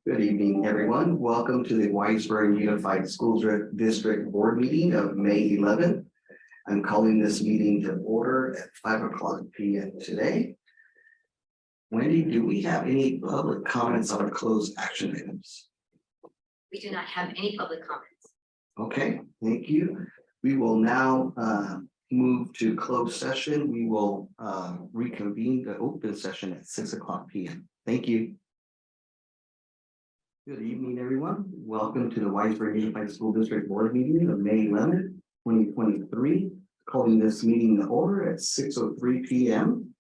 Good evening, everyone. Welcome to the Whitesburg Unified School District Board Meeting of May 11th. I'm calling this meeting to order at 5:00 p.m. today. Wendy, do we have any public comments on closed action items? We do not have any public comments. Okay, thank you. We will now move to closed session. We will reconvene the open session at 6:00 p.m. Thank you. Good evening, everyone. Welcome to the Whitesburg Unified School District Board Meeting of May 11th, 2023. Calling this meeting to order at 6:03 p.m.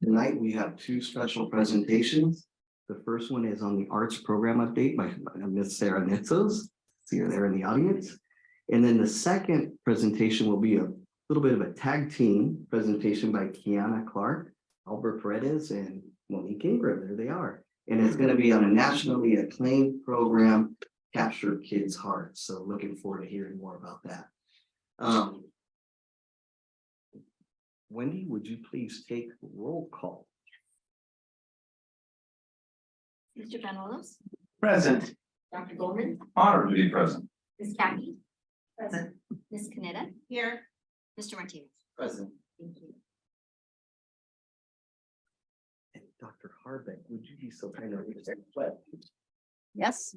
Tonight, we have two special presentations. The first one is on the arts program update by Ms. Sarah Nitzos. See her there in the audience. And then the second presentation will be a little bit of a tag team presentation by Kiana Clark, Albert Paredes, and Monique Ingram. There they are. And it's going to be on a nationally acclaimed program, Capture Kids' Hearts. So looking forward to hearing more about that. Wendy, would you please take roll call? Mr. Van Willis, Present. Dr. Goldman, Honored to be present. Ms. Kathy. Present. Ms. Canetta. Here. Mr. Martinez. Present. Thank you. And Dr. Harbeck, would you be so kind to read the pledge? Yes.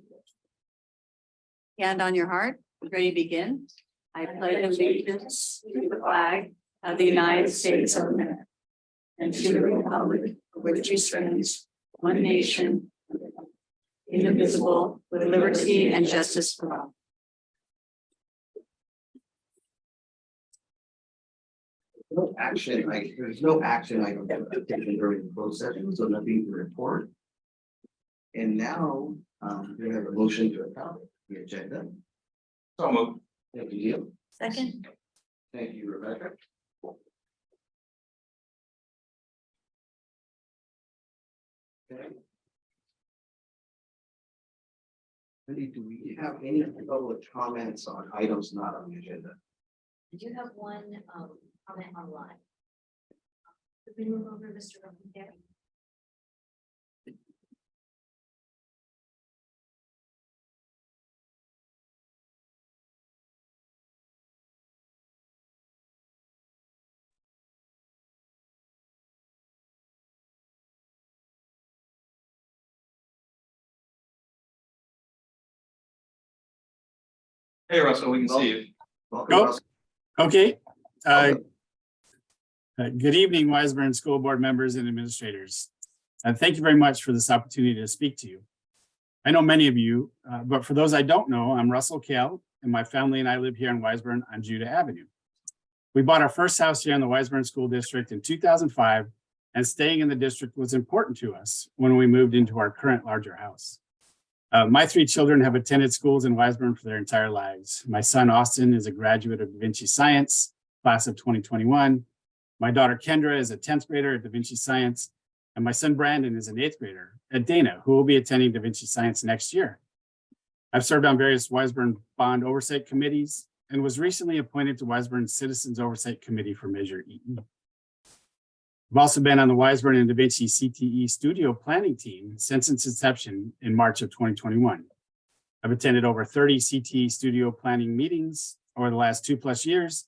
Hand on your heart, ready to begin. I pledge allegiance to the flag of the United States of America and to the republic for which it stands, one nation, indivisible, with liberty and justice for all. There's no action item taken during the closed session, so nothing to report. And now, we have a motion to adopt the agenda. So moved. Thank you. Second. Thank you, Rebecca. Okay. Wendy, do we have any public comments on items not on the agenda? Did you have one comment online? Could we move over Mr. Robinson? Hey, Russell, we can see you. Welcome, Nope. Russell. Okay. Okay. Good evening, Whitesburg School Board members and administrators. And thank you very much for this opportunity to speak to you. I know many of you, but for those I don't know, I'm Russell Kell, and my family and I live here in Whitesburg on Judah Avenue. We bought our first house here in the Whitesburg School District in 2005, and staying in the district was important to us when we moved into our current larger house. My three children have attended schools in Whitesburg for their entire lives. My son, Austin, is a graduate of Da Vinci Science, class of 2021. My daughter, Kendra, is a 10th grader at Da Vinci Science. And my son, Brandon, is an 8th grader at Dana, who will be attending Da Vinci Science next year. I've served on various Whitesburg Bond Oversight Committees and was recently appointed to Whitesburg Citizens Oversight Committee for Measure E. I've also been on the Whitesburg and Da Vinci CTE studio planning team since its inception in March of 2021. I've attended over 30 CTE studio planning meetings over the last 2+ years.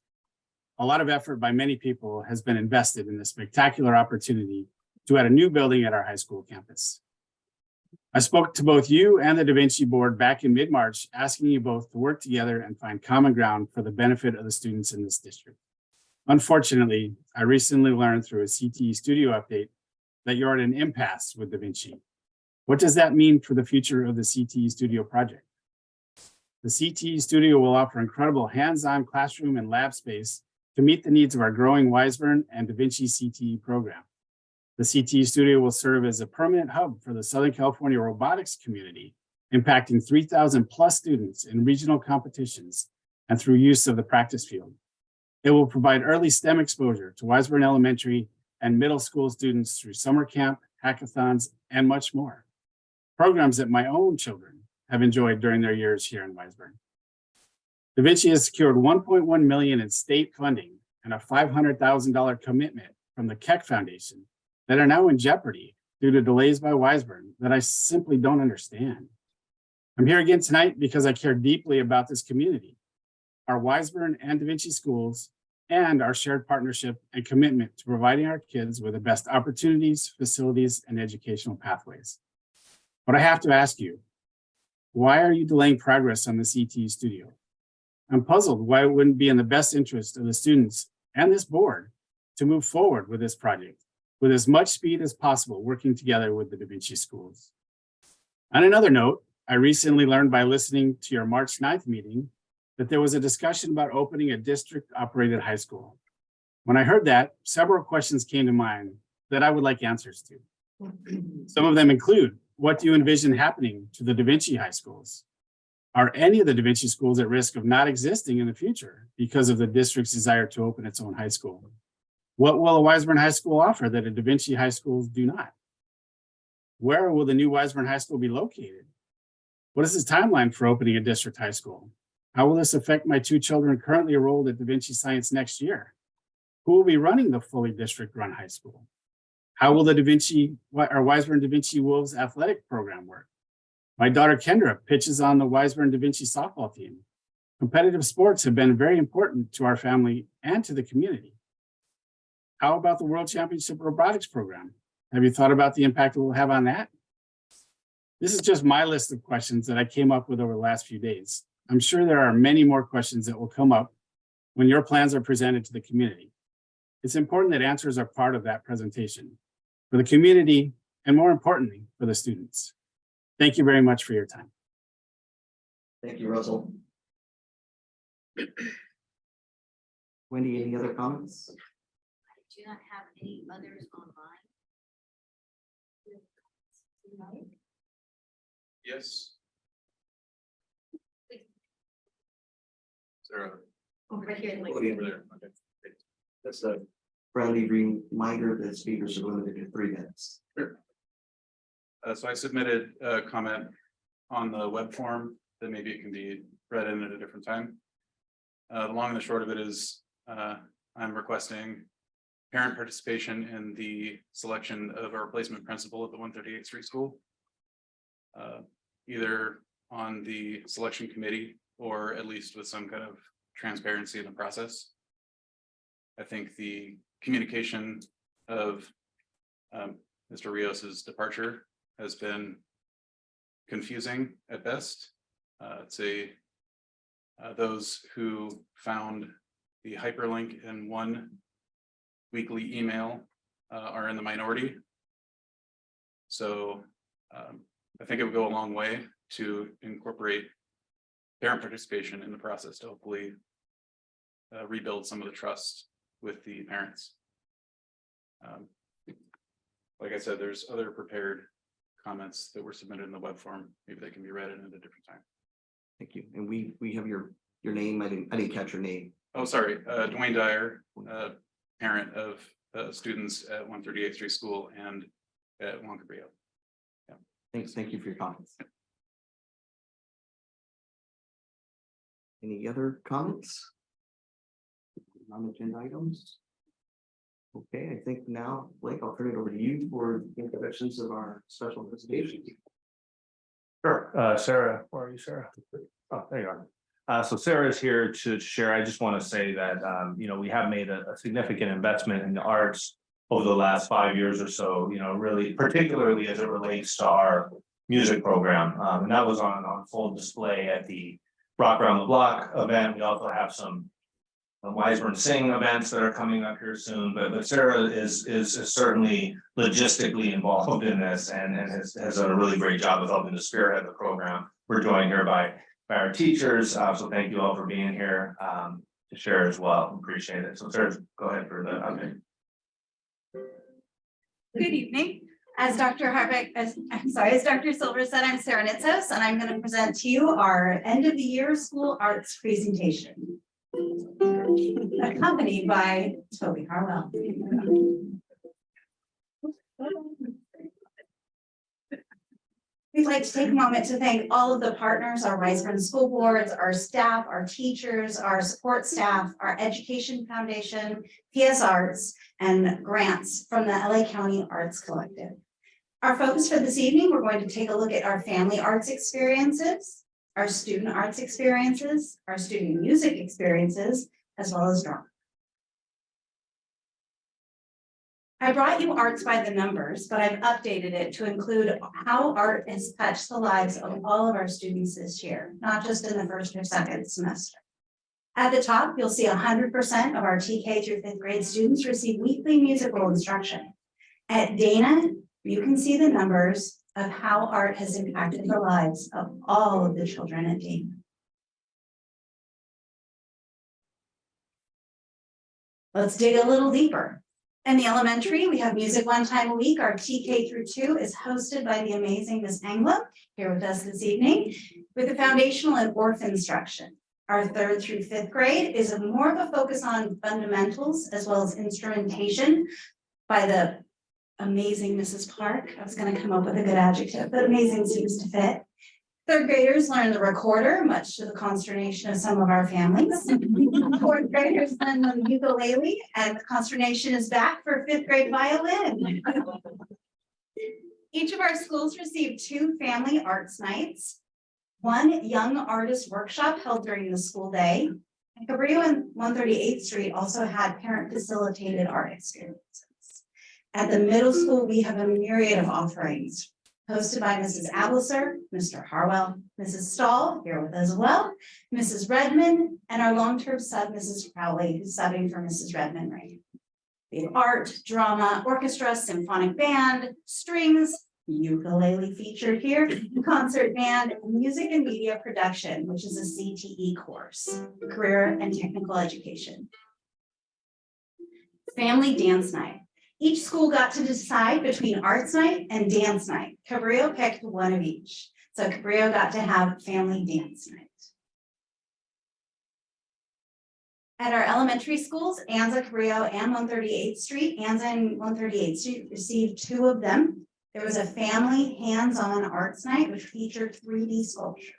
A lot of effort by many people has been invested in this spectacular opportunity to add a new building at our high school campus. I spoke to both you and the Da Vinci board back in mid-March, asking you both to work together and find common ground for the benefit of the students in this district. Unfortunately, I recently learned through a CTE studio update that you're at an impasse with Da Vinci. What does that mean for the future of the CTE studio project? The CTE studio will offer incredible hands-on classroom and lab space to meet the needs of our growing Whitesburg and Da Vinci CTE program. The CTE studio will serve as a permanent hub for the Southern California robotics community, impacting 3,000+ students in regional competitions and through use of the practice field. It will provide early STEM exposure to Whitesburg elementary and middle school students through summer camp, hackathons, and much more. Programs that my own children have enjoyed during their years here in Whitesburg. Da Vinci has secured $1.1 million in state funding and a $500,000 commitment from the Keck Foundation that are now in jeopardy due to delays by Wiseburn that I simply don't understand. I'm here again tonight because I care deeply about this community, our Wiseburn and Da Vinci schools, and our shared partnership and commitment to providing our kids with the best opportunities, facilities, and educational pathways. But I have to ask you, why are you delaying progress on the CTE studio? I'm puzzled why it wouldn't be in the best interest of the students and this board to move forward with this project with as much speed as possible, working together with the Da Vinci schools. On another note, I recently learned by listening to your March 9th meeting that there was a discussion about opening a district-operated high school. When I heard that, several questions came to mind that I would like answers to. Some of them include, what do you envision happening to the Da Vinci high schools? Are any of the Da Vinci schools at risk of not existing in the future because of the district's desire to open its own high school? What will a Wiseburn High School offer that a Da Vinci high schools do not? Where will the new Wiseburn High School be located? What is the timeline for opening a district high school? How will this affect my two children currently enrolled at Da Vinci Science next year? Who will be running the fully district-run high school? How will the Wiseburn Da Vinci Wolves athletic program work? My daughter Kendra pitches on the Wiseburn Da Vinci softball team. Competitive sports have been very important to our family and to the community. How about the World Championship Robotics program? Have you thought about the impact it will have on that? This is just my list of questions that I came up with over the last few days. I'm sure there are many more questions that will come up when your plans are presented to the community. It's important that answers are part of that presentation for the community and, more importantly, for the students. Thank you very much for your time. Thank you, Russell. Wendy, any other comments? I do not have any others online. Yes. Sarah. Over here. Over there. Okay. That's a friendly reminder that speakers are limited to 3 minutes. So I submitted a comment on the web form that maybe it can be read in at a different time. The long and the short of it is I'm requesting parent participation in the selection of a replacement principal at the 138th Street School. Either on the selection committee or at least with some kind of transparency in the process. I think the communication of Mr. Rios's departure has been confusing at best. Those who found the hyperlink in one weekly email are in the minority. So I think it would go a long way to incorporate parent participation in the process to hopefully rebuild some of the trust with the parents. Like I said, there's other prepared comments that were submitted in the web form. Maybe they can be read in at a different time. Thank you. And we have your name. I didn't catch your name. Oh, sorry, Dwayne Dyer, parent of students at 138th Street School and at Juan Cabrillo. Thanks. Thank you for your comments. Any other comments? Non-agenda items? Okay, I think now, Blake, I'll turn it over to you for introductions of our special investigation. Sure. Sarah, where are you, Sarah? Oh, there you are. So Sarah is here to share. I just want to say that, we have made a significant investment in the arts over the last 5 years or so, really particularly as it relates to our music program. And that was on full display at the Rock Around the Block event. We also have some Wiseburn Sing events that are coming up here soon, but Sarah is certainly logistically involved in this and has done a really great job of helping to spearhead the program. We're joined here by our teachers, so thank you all for being here to share as well. Appreciate it. So Sarah, go ahead for the update. Good evening. As Dr. Silver said, I'm Sarah Nitzos, and I'm going to present to you our end of the year school arts presentation, accompanied by Toby Harwell. We'd like to take a moment to thank all of the partners, our Wiseburn school boards, our staff, our teachers, our support staff, our education foundation, PS Arts, and grants from the LA County Arts Collective. Our focus for this evening, we're going to take a look at our family arts experiences, our student arts experiences, our student music experiences, as well as drama. I brought you Arts by the Numbers, but I've updated it to include how art has touched the lives of all of our students this year, not just in the first or second semester. At the top, you'll see 100% of our TK through 5th grade students receive weekly musical instruction. At Dana, you can see the numbers of how art has impacted the lives of all of the children at Dana. Let's dig a little deeper. In the elementary, we have music one time a week. Our TK through 2 is hosted by the amazing Ms. Anglo here with us this evening with the foundational and orphan instruction. Our 3rd through 5th grade is more of a focus on fundamentals as well as instrumentation by the amazing Mrs. Park. I was going to come up with a good adjective, but amazing seems to fit. 3rd graders learn the recorder, much to the consternation of some of our families. 4th graders learn the ukulele, and the consternation is back for 5th grade violin. Each of our schools received 2 family arts nights, 1 young artist workshop held during the school day. And Cabrillo and 138th Street also had parent facilitated art experiences. At the middle school, we have a myriad of offerings hosted by Mrs. Abelser, Mr. Harwell, Mrs. Stahl, here with us as well, Mrs. Redmond, and our long-term sub, Mrs. Crowley, who's subbing for Mrs. Redmond right now. We have art, drama, orchestra, symphonic band, strings, ukulele featured here, concert band, music and media production, which is a CTE course, career and technical education. Family dance night. Each school got to decide between arts night and dance night. Cabrillo picked one of each. So Cabrillo got to have family dance night. At our elementary schools, Anza, Cabrillo, and 138th Street, Anza and 138th Street received 2 of them. There was a family hands-on arts night, which featured 3D sculptures.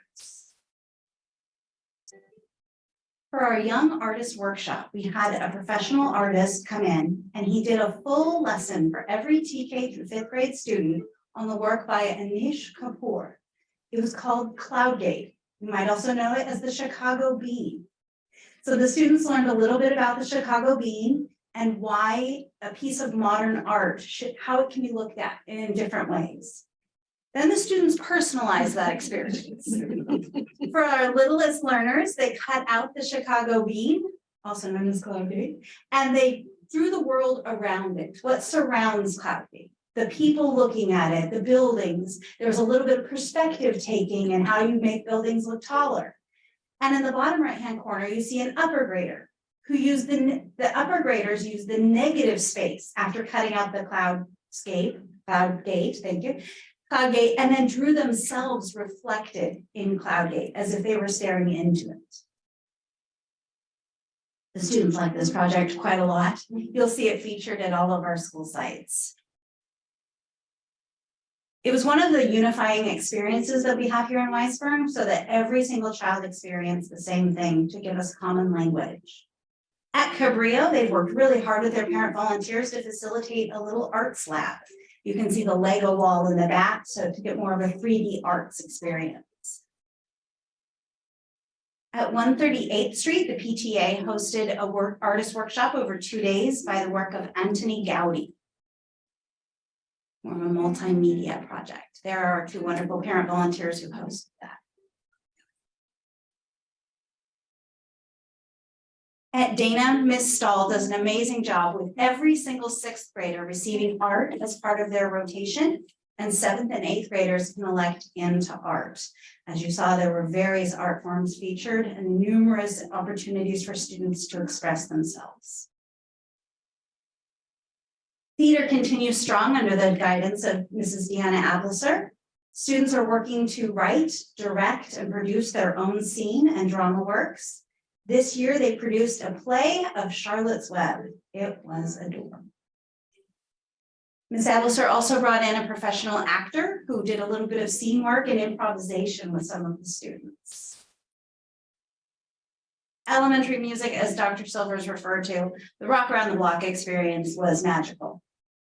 For our young artist workshop, we had a professional artist come in and he did a full lesson for every TK through 5th grade student on the work by Anish Kapoor. It was called Cloudgate. You might also know it as the Chicago Bean. So the students learned a little bit about the Chicago Bean and why a piece of modern art how it can be looked at in different ways. Then the students personalized that experience. For our littlest learners, they cut out the Chicago Bean, also known as Cloudgate, and they drew the world around it, what surrounds Cloudgate, the people looking at it, the buildings. There was a little bit of perspective taking and how you make buildings look taller. And in the bottom right-hand corner, you see an upper grader who used the upper graders used the negative space after cutting out the Cloudgate, thank you. Cloudgate, and then drew themselves reflected in Cloudgate as if they were staring into it. The students like this project quite a lot. You'll see it featured at all of our school sites. It was one of the unifying experiences that we have here in Weisburn, so that every single child experienced the same thing to give us common language. At Cabrillo, they've worked really hard with their parent volunteers to facilitate a little arts lab. You can see the Lego wall in the back, so to get more of a 3D arts experience. At 138th Street, the PTA hosted a artist workshop over 2 days by the work of Anthony Gowdy. More of a multimedia project. There are 2 wonderful parent volunteers who hosted that. At Dana, Ms. Stahl does an amazing job with every single 6th grader receiving art as part of their rotation, and 7th and 8th graders can elect into art. As you saw, there were various art forms featured and numerous opportunities for students to express themselves. Theater continues strong under the guidance of Mrs. Deanna Abelser. Students are working to write, direct, and produce their own scene and drama works. This year, they produced a play of Charlotte's Web. It was adorable. Ms. Abelser also brought in a professional actor who did a little bit of scene work and improvisation with some of the students. elementary music, as Dr. Silvers referred to, the Rock Around the Block experience was magical.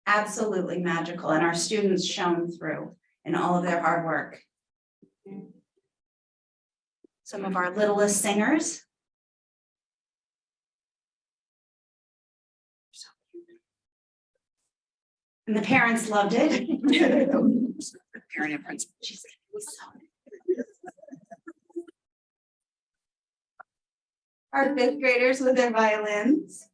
Absolutely magical, and our students shone through in all of their hard work. Some of our littlest singers. And the parents loved it. Parent and principal, she's our fifth graders with their violins.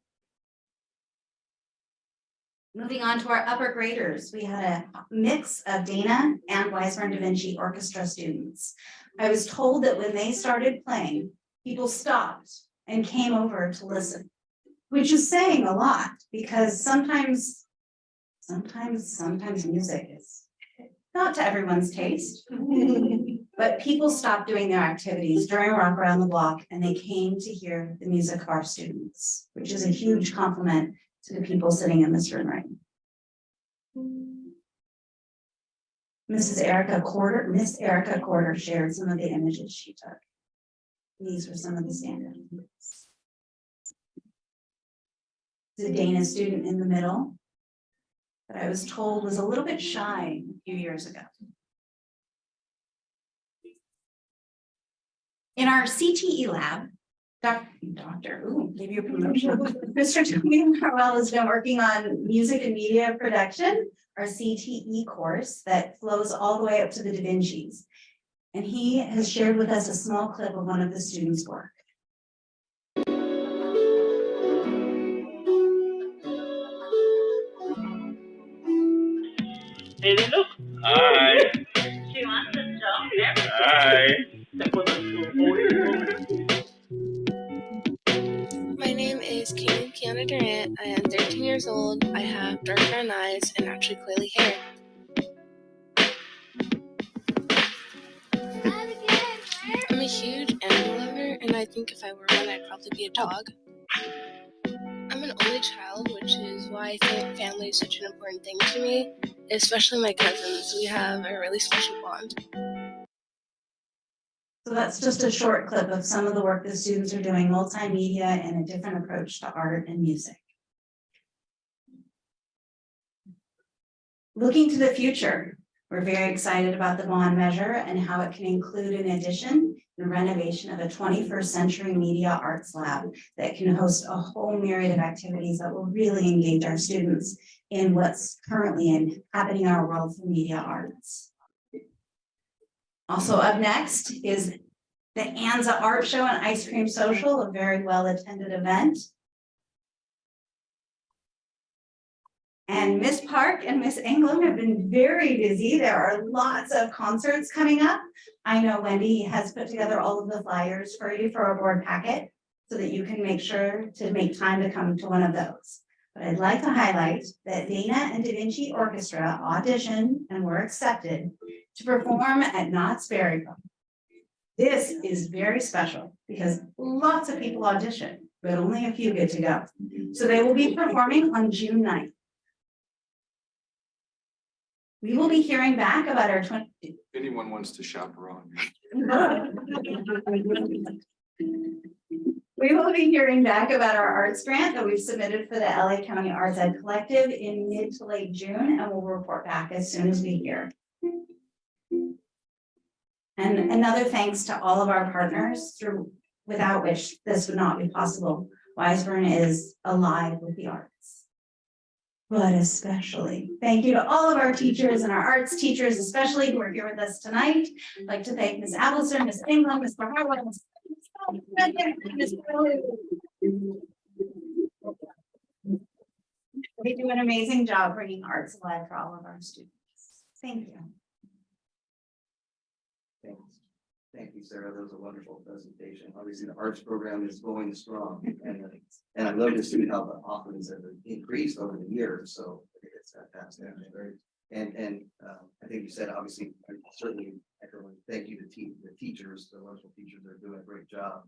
Moving on to our upper graders, we had a mix of Dana and Weisborn Da Vinci Orchestra students. I was told that when they started playing, people stopped and came over to listen, which is saying a lot, because sometimes music is not to everyone's taste. But people stopped doing their activities during Rock Around the Block, and they came to hear the music of our students, which is a huge compliment to the people sitting in this room right now. Miss Erica Corder shared some of the images she took. These were some of the standouts. The Dana student in the middle that I was told was a little bit shy a few years ago. In our CTE lab, give you a promotion. Mr. Tony Marwell has been working on music and media production, our CTE course that flows all the way up to the Da Vinci's. And he has shared with us a small clip of one of the students' work. Hey, look. Hi. She wants to jump. Hi. My name is Kaden Kiana Durant. I am 13 years old. I have dark brown eyes and naturally curly hair. I'm a huge animal lover, and I think if I were one, I'd probably be a dog. I'm an only child, which is why I think family is such an important thing to me, especially my cousins. We have a really special bond. So that's just a short clip of some of the work the students are doing, multimedia and a different approach to art and music. Looking to the future, we're very excited about the bond measure and how it can include an addition and renovation of a 21st century media arts lab that can host a whole myriad of activities that will really engage our students in what's currently happening in our world for media arts. Also up next is the Anza Art Show and Ice Cream Social, a very well-attended event. And Miss Park and Miss England have been very busy. There are lots of concerts coming up. I know Wendy has put together all of the flyers for you for our board packet so that you can make sure to make time to come to one of those. But I'd like to highlight that Dana and Da Vinci Orchestra auditioned and were accepted to perform at Knott's Berry Farm. This is very special because lots of people audition, but only a few get to go. So they will be performing on June 9th. We will be hearing back about our If anyone wants to chaperone. We will be hearing back about our arts grant that we've submitted for the LA County Arts Ed Collective in mid to late June, and we'll report back as soon as we hear. And another thanks to all of our partners without which this would not be possible. Weisborn is alive with the arts. But especially, thank you to all of our teachers and our arts teachers, especially who are here with us tonight. I'd like to thank Ms. Appleson, Ms. England, Ms. Harwood, Ms. They do an amazing job bringing arts alive for all of our students. Thank you. Thanks. Thank you, Sarah. That was a wonderful presentation. Obviously, the arts program is going strong, and I love to see how the offerings have increased over the years. So I think it's fantastic. And I think you said, obviously, I certainly echo, thank you to the teachers, the wonderful teachers are doing a great job.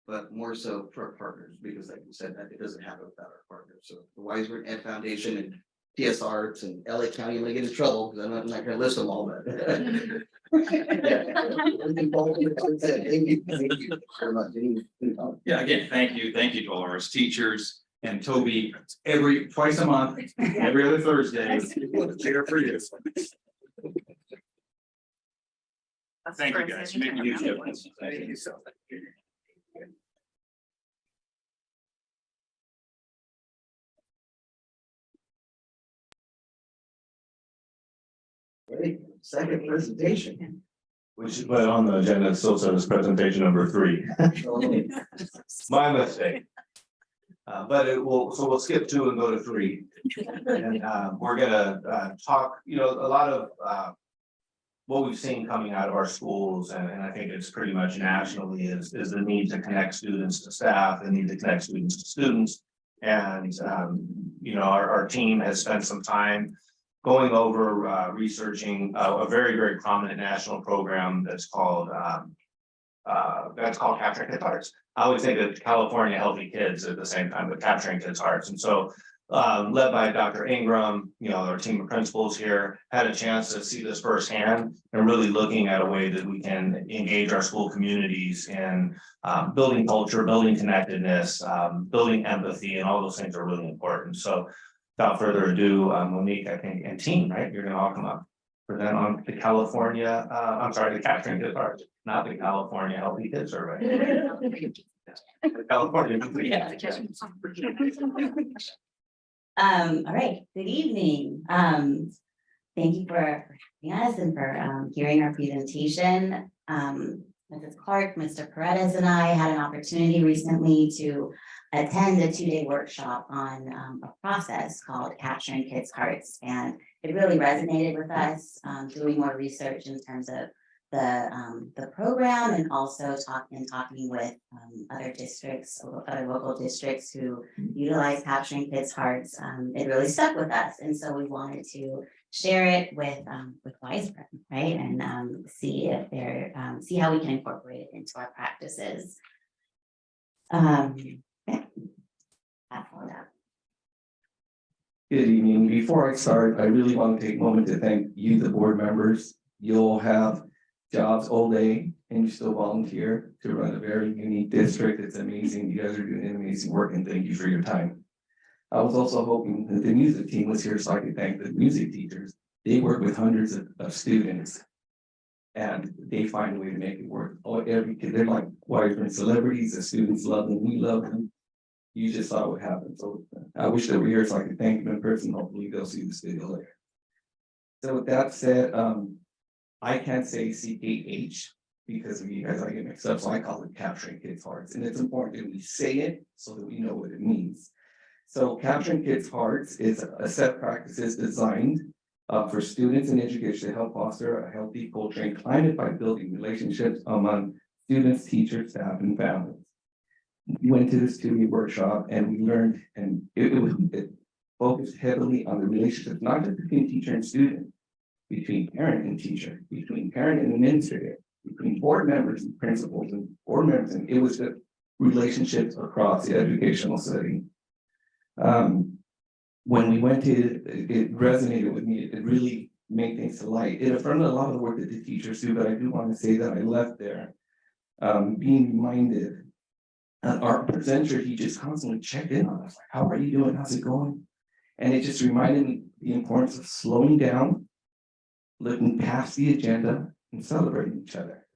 But more so for our partners, because like you said, that it doesn't happen without our partners. So the Weisborn Ed Foundation and TS Arts and LA County, may get in trouble, because I'm not gonna list them all, but. Thank you very much. Any comments? Yeah, again, thank you to all our teachers and Toby, twice a month, every other Thursday. Chair for you. Thank you, guys. You make a huge difference. Thank you so much. Ready? Second presentation. We should put it on the agenda, it still says presentation number 3. My mistake. But we'll skip 2 and go to 3. And we're gonna talk, a lot of what we've seen coming out of our schools, and I think it's pretty much nationally, is the need to connect students to staff, the need to connect students to students. And our team has spent some time going over researching a very, very prominent national program that's called Capturing Kids' Hearts. I would think of California Healthy Kids at the same time, but Capturing Kids' Hearts. And so led by Dr. Ingram, our team of principals here had a chance to see this firsthand and really looking at a way that we can engage our school communities in building culture, building connectedness, building empathy, and all those things are really important. So without further ado, Monique, I think, and team, right? You're gonna all come up. Present on the California, the Capturing Kids' Hearts, not the California Healthy Kids Survey. The California. All right, good evening. Thank you for having us and for hearing our presentation. Mrs. Clark, Mr. Paredes and I had an opportunity recently to attend a 2-day workshop on a process called Capturing Kids' Hearts. And it really resonated with us, doing more research in terms of the program, and also talking with other districts, other local districts who utilize Capturing Kids' Hearts. It really stuck with us, and so we wanted to share it with Wiseburn, right, and see if see how we can incorporate it into our practices. Good evening. Before I start, I really want to take a moment to thank you, the board members. You'll have jobs all day and you still volunteer to run a very unique district. It's amazing. You guys are doing amazing work, and thank you for your time. I was also hoping that the music team was here so I could thank the music teachers. They work with hundreds of students and they find a way to make it work. Every kid, they're like Wiseburn celebrities. The students love them. We love them. You just saw what happened. So I wish they were here so I could thank them in person. Hopefully they'll see this video later. So with that said, I can't say CKH because of you guys, I get mixed up. So I call it Capturing Kids' Hearts. And it's important that we say it so that we know what it means. So Capturing Kids' Hearts is a set of practices designed for students in education to help foster a healthy culture and climate by building relationships among students, teachers, staff, and families. We went to this 2-week workshop and we learned, and it focused heavily on the relationships, not just between teacher and student, between parent and teacher, between parent and administrator, between board members and principals and board members, and it was the relationships across the educational setting. When we went to it resonated with me. It really made things to light. It affirmed a lot of the work that the teachers do, but I do want to say that I left there being reminded. Our presenter, he just constantly checked in on us, like, how are you doing? How's it going? And it just reminded me the importance of slowing down, looking past the agenda, and celebrating each other.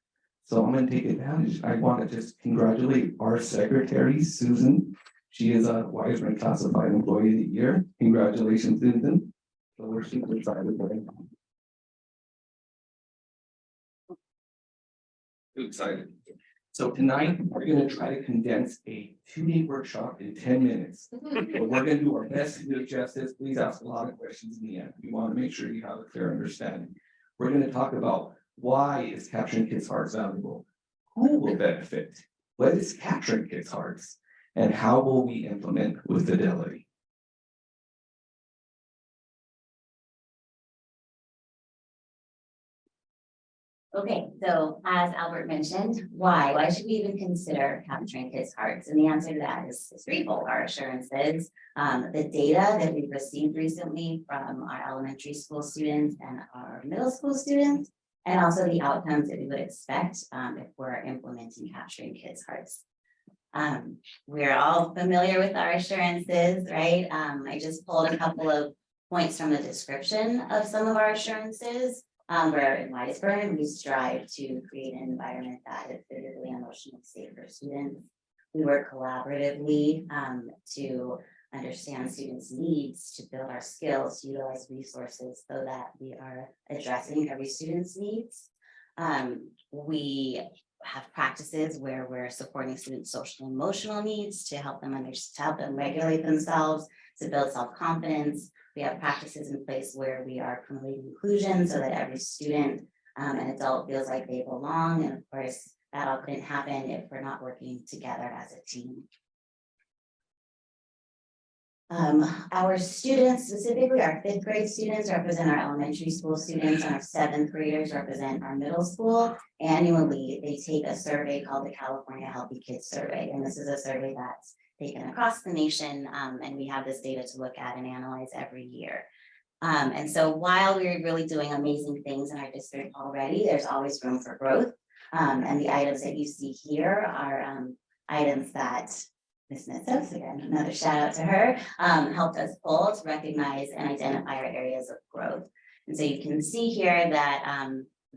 So I'm going to take advantage. I want to just congratulate our secretary, Susan. She is a Wiseburn Classified Employee of the Year. Congratulations, Susan. So we're super excited right now. Too excited. So tonight, we're going to try to condense a 2-day workshop in 10 minutes. But we're going to do our best to do it justice. Please ask a lot of questions in the end. We want to make sure you have a clear understanding. We're going to talk about why is Capturing Kids' Hearts valuable? Who will benefit? What is Capturing Kids' Hearts? And how will we implement with fidelity? Okay, so as Albert mentioned, why should we even consider capturing kids' hearts? And the answer to that is threefold. Our assurances, the data that we've received recently from our elementary school students and our middle school students, and also the outcomes that we would expect if we're implementing capturing kids' hearts. We're all familiar with our assurances, right? I just pulled a couple of points from the description of some of our assurances. Where in Wiseburn, we strive to create an environment that is physically and emotionally safe for students. We work collaboratively to understand students' needs, to build our skills, to utilize resources so that we are addressing every student's needs. We have practices where we're supporting students' social and emotional needs to help them regulate themselves, to build self-confidence. We have practices in place where we are promoting inclusion so that every student and adult feels like they belong. And of course, that all couldn't happen if we're not working together as a team. Our students, specifically our 5th grade students, represent our elementary school students, and our 7th graders represent our middle school. Annually, they take a survey called the California Healthy Kids Survey. And this is a survey that's taken across the nation, and we have this data to look at and analyze every year. And so while we're really doing amazing things in our district already, there's always room for growth. And the items that you see here are items that Ms. Nitzos, again, another shout out to her, helped us pull to recognize and identify our areas of growth. And so you can see here that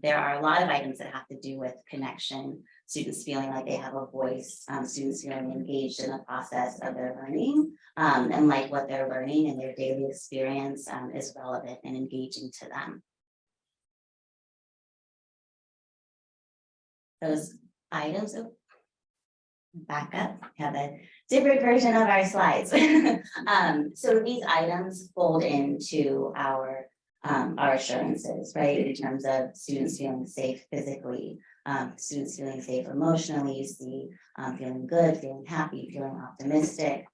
there are a lot of items that have to do with connection, students feeling like they have a voice, students feeling engaged in the process of their learning, and like what they're learning and their daily experience is relevant and engaging to them. Those items, back up, have a different version of our slides. So these items fold into our assurances, right? In terms of students feeling safe physically, students feeling safe emotionally, you see feeling good, feeling happy, feeling optimistic,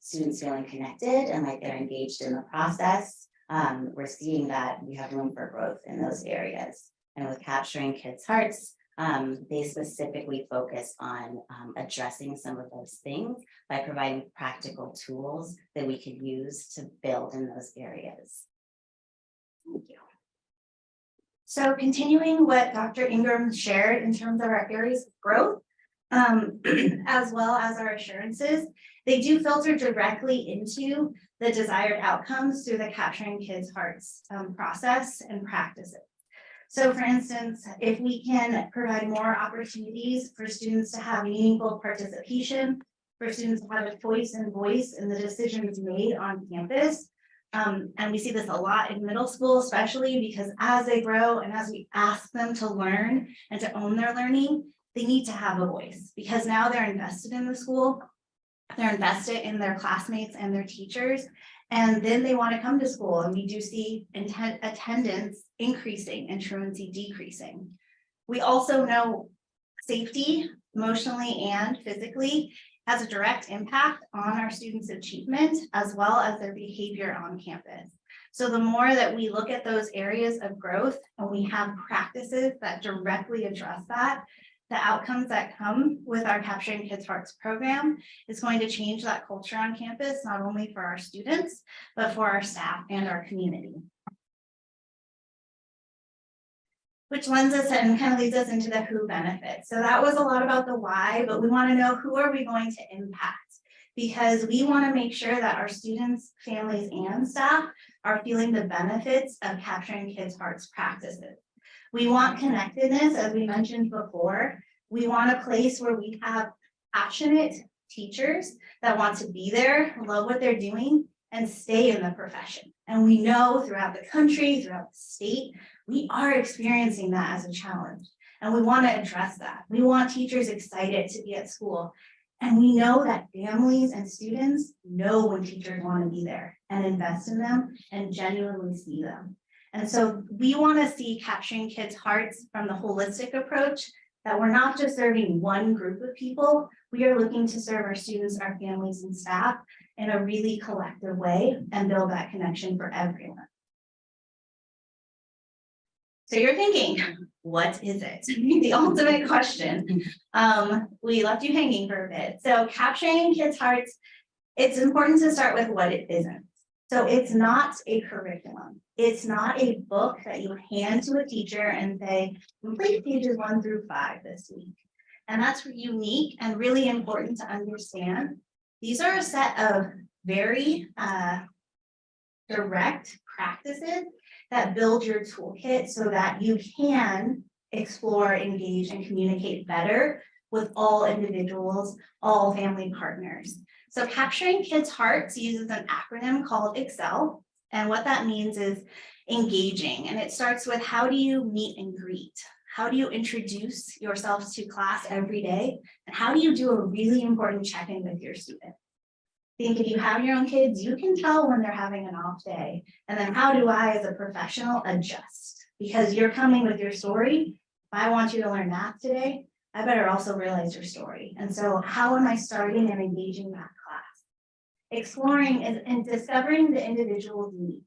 students feeling connected and like they're engaged in the process. We're seeing that we have room for growth in those areas. And with capturing kids' hearts, they specifically focus on addressing some of those things by providing practical tools that we could use to build in those areas. Thank you. So continuing what Dr. Ingram shared in terms of our areas of growth, as well as our assurances, they do filter directly into the desired outcomes through the Capturing Kids' Hearts process and practices. So for instance, if we can provide more opportunities for students to have meaningful participation, for students to have a choice and voice in the decisions made on campus, and we see this a lot in middle school, especially because as they grow and as we ask them to learn and to own their learning, they need to have a voice because now they're invested in the school, they're invested in their classmates and their teachers, and then they want to come to school, and we do see attendance increasing and truancy decreasing. We also know safety, emotionally and physically, has a direct impact on our students' achievement as well as their behavior on campus. So the more that we look at those areas of growth and we have practices that directly address that, the outcomes that come with our Capturing Kids' Hearts program is going to change that culture on campus, not only for our students, but for our staff and our community. Which lends us and kind of leads us into the who benefits. So that was a lot about the why, but we want to know who are we going to impact? Because we want to make sure that our students, families, and staff are feeling the benefits of Capturing Kids' Hearts practices. We want connectedness, as we mentioned before. We want a place where we have passionate teachers that want to be there, love what they're doing, and stay in the profession. And we know throughout the country, throughout the state, we are experiencing that as a challenge. And we want to address that. We want teachers excited to be at school. And we know that families and students know when teachers want to be there and invest in them and genuinely see them. And so we want to see Capturing Kids' Hearts from the holistic approach, that we're not just serving one group of people, we are looking to serve our students, our families, and staff in a really collective way and build that connection for everyone. So you're thinking, what is it? The ultimate question. We left you hanging for a bit. So capturing kids' hearts, it's important to start with what it isn't. So it's not a curriculum. It's not a book that you hand to a teacher and say, complete pages 1 through 5 this week. And that's unique and really important to understand. These are a set of very direct practices that build your toolkit so that you can explore, engage, and communicate better with all individuals, all family partners. So capturing kids' hearts uses an acronym called EXCEL. And what that means is engaging. And it starts with how do you meet and greet? How do you introduce yourselves to class every day? And how do you do a really important check-in with your students? I think if you have your own kids, you can tell when they're having an off day. And then how do I, as a professional, adjust? Because you're coming with your story. If I want you to learn math today, I better also realize your story. And so how am I starting and engaging that class? Exploring and discovering the individual's needs.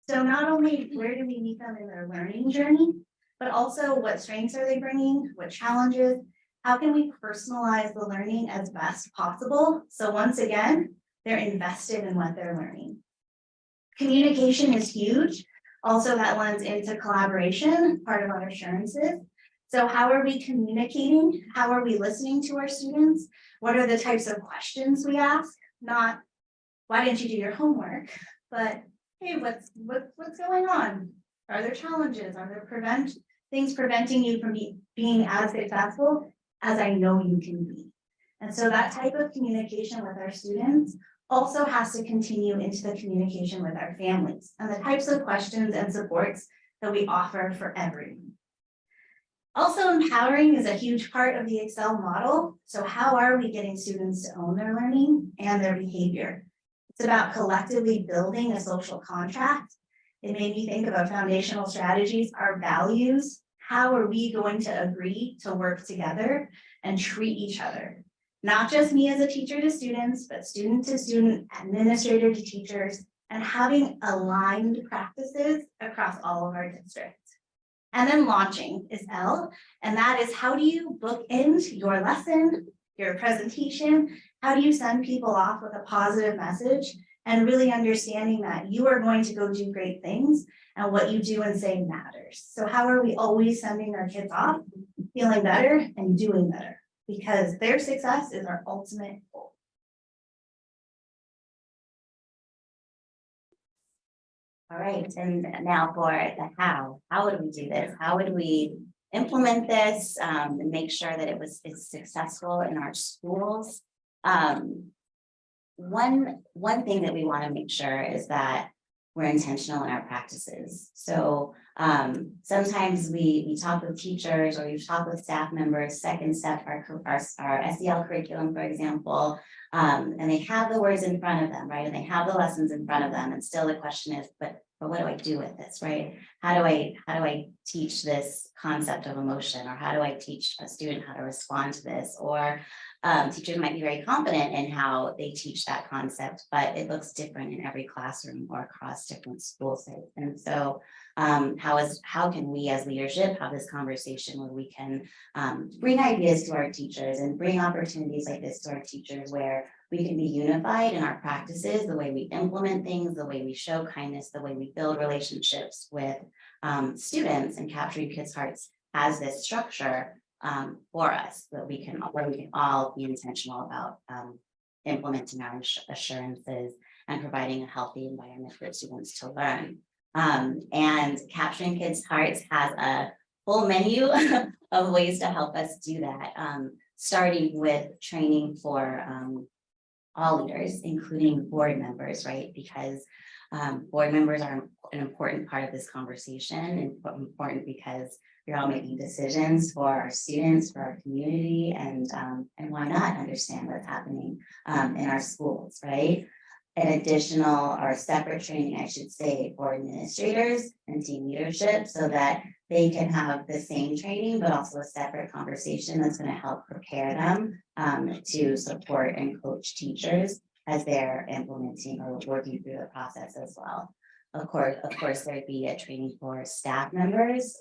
So not only where do we meet them in their learning journey, but also what strengths are they bringing, what challenges, how can we personalize the learning as best possible? So once again, they're invested in what they're learning. Communication is huge. Also, that lends into collaboration, part of our assurances. So how are we communicating? How are we listening to our students? What are the types of questions we ask? Not, why didn't you do your homework? But, hey, what's going on? Are there challenges? Are there things preventing you from being as successful as I know you can be? And so that type of communication with our students also has to continue into the communication with our families and the types of questions and supports that we offer for everyone. Also, empowering is a huge part of the EXCEL model. So how are we getting students to own their learning and their behavior? It's about collectively building a social contract. It made me think of our foundational strategies, our values. How are we going to agree to work together and treat each other? Not just me as a teacher to students, but student to student, administrator to teachers, and having aligned practices across all of our districts. And then launching is L, and that is how do you bookend your lesson, your presentation? How do you send people off with a positive message and really understanding that you are going to go do great things and what you do and say matters. So how are we always sending our kids off feeling better and doing better? Because their success is our ultimate goal. All right, and now for the how would we do this? How would we implement this and make sure that it's successful in our schools? One thing that we want to make sure is that we're intentional in our practices. So sometimes we talk with teachers or you talk with staff members, second step, our SEL curriculum, for example, and they have the words in front of them, right? And they have the lessons in front of them. And still the question is, but what do I do with this, right? How do I teach this concept of emotion? Or how do I teach a student how to respond to this? Or teachers might be very confident in how they teach that concept, but it looks different in every classroom or across different school sites. And so how can we as leadership have this conversation where we can bring ideas to our teachers and bring opportunities like this to our teachers where we can be unified in our practices, the way we implement things, the way we show kindness, the way we build relationships with students, and capturing kids' hearts as this structure for us, that we can all be intentional about implementing our assurances and providing a healthy environment for students to learn. And capturing kids' hearts has a full menu of ways to help us do that, starting with training for all leaders, including board members, right? Because board members are an important part of this conversation, and important because we're all making decisions for our students, for our community, and why not understand what's happening in our schools, right? An additional or separate training, I should say, for administrators and team leadership so that they can have the same training, but also a separate conversation that's going to help prepare them to support and coach teachers as they're implementing or working through the process as well. Of course, there'd be a training for staff members,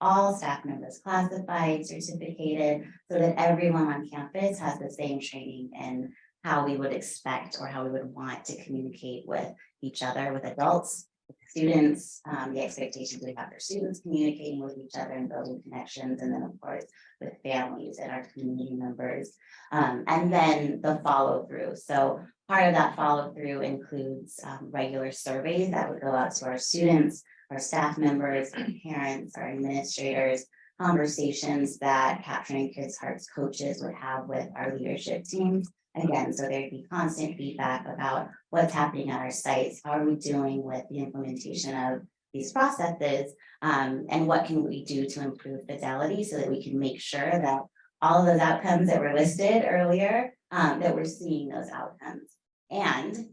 all staff members classified, certificated, so that everyone on campus has the same training in how we would expect or how we would want to communicate with each other, with adults, with students, the expectations we have for students communicating with each other and building connections, and then of course with families and our community members. And then the follow through. So part of that follow through includes regular surveys that would go out to our students, our staff members, our parents, our administrators, conversations that Capturing Kids Hearts coaches would have with our leadership teams. Again, so there'd be constant feedback about what's happening at our sites, how are we doing with the implementation of these processes, and what can we do to improve fidelity so that we can make sure that all of those outcomes that were listed earlier, that we're seeing those outcomes. And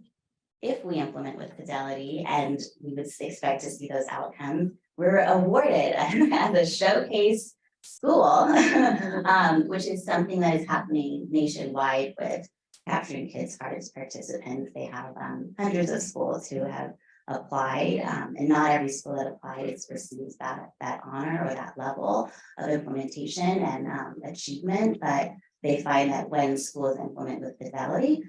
if we implement with fidelity and we would expect to see those outcomes, we're awarded as a showcase school, which is something that is happening nationwide with Capturing Kids Hearts participants. They have hundreds of schools who have applied, and not every school that applies receives that honor or that level of implementation and achievement, but they find that when schools implement with fidelity,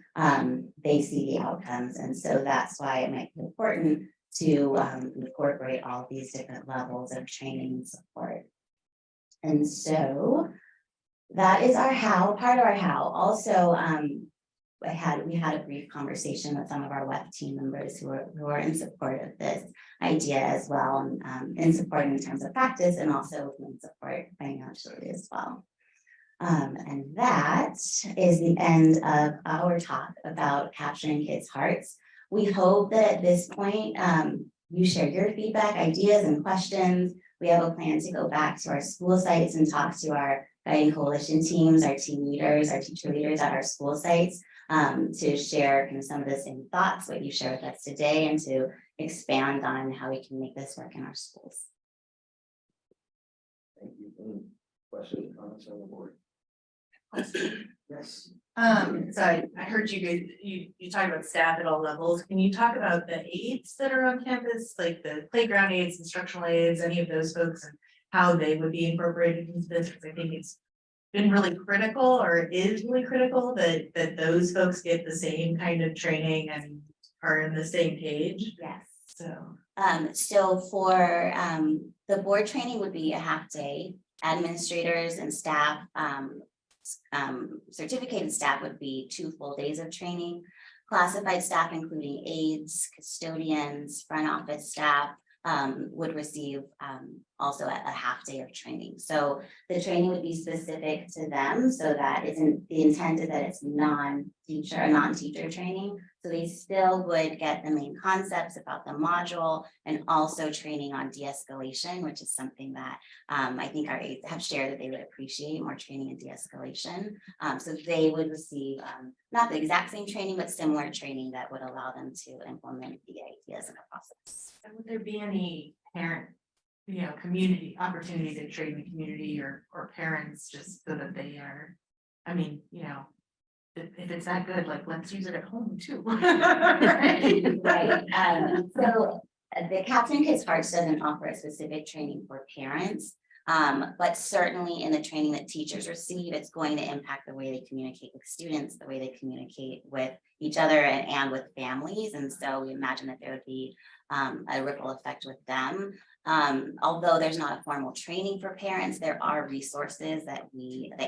they see the outcomes. And so that's why it might be important to incorporate all these different levels of training and support. And so that is our how, part of our how. Also, we had a brief conversation with some of our WEF team members who are in support of this idea as well, in support in terms of practice and also in support financially as well. And that is the end of our talk about Capturing Kids Hearts. We hope that at this point, you share your feedback, ideas, and questions. We have a plan to go back to our school sites and talk to our guiding coalition teams, our team leaders, our teacher leaders at our school sites, to share kind of some of the same thoughts, what you share with us today, and to expand on how we can make this work in our schools. Thank you. Any questions, comments on the board? Yes. So I heard you talk about staff at all levels. Can you talk about the aides that are on campus, like the playground aides, instructional aides, any of those folks, and how they would be incorporated into this? Because I think it's been really critical, or it is really critical that those folks get the same kind of training and are in the same page. Yes. So For the board training would be a half day. Administrators and staff, certificated staff would be 2 full days of training. Classified staff, including aides, custodians, front office staff, would receive also a half day of training. So the training would be specific to them, so that isn't the intent is that it's non-teacher training. So they still would get the main concepts about the module and also training on de-escalation, which is something that I think our aides have shared that they would appreciate, more training in de-escalation. So they would receive not the exact same training, but similar training that would allow them to implement the ideas in the process. and would there be any parent, community opportunity to train the community or parents, just so that they are, if it's that good, like, let's use it at home too. Right. So the Capturing Kids Hearts doesn't offer a specific training for parents, but certainly in the training that teachers receive, it's going to impact the way they communicate with students, the way they communicate with each other and with families. And so we imagine that there would be a ripple effect with them. Although there's not a formal training for parents, there are resources that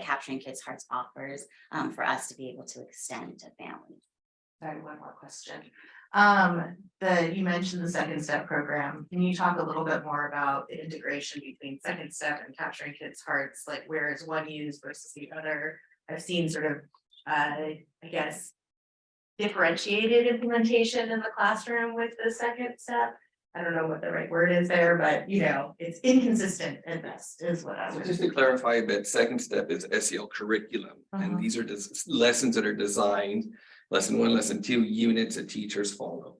Capturing Kids Hearts offers for us to be able to extend to families. Sorry, one more question. You mentioned the Second Step program. Can you talk a little bit more about the integration between Second Step and Capturing Kids Hearts? Like, where is one used versus the other? I've seen sort of, I guess, differentiated implementation in the classroom with the Second Step. I don't know what the right word is there, but it's inconsistent at best, is what I So would. just to clarify a bit, Second Step is SEL curriculum, and these are just lessons that are designed, lesson 1, lesson 2, units that teachers follow.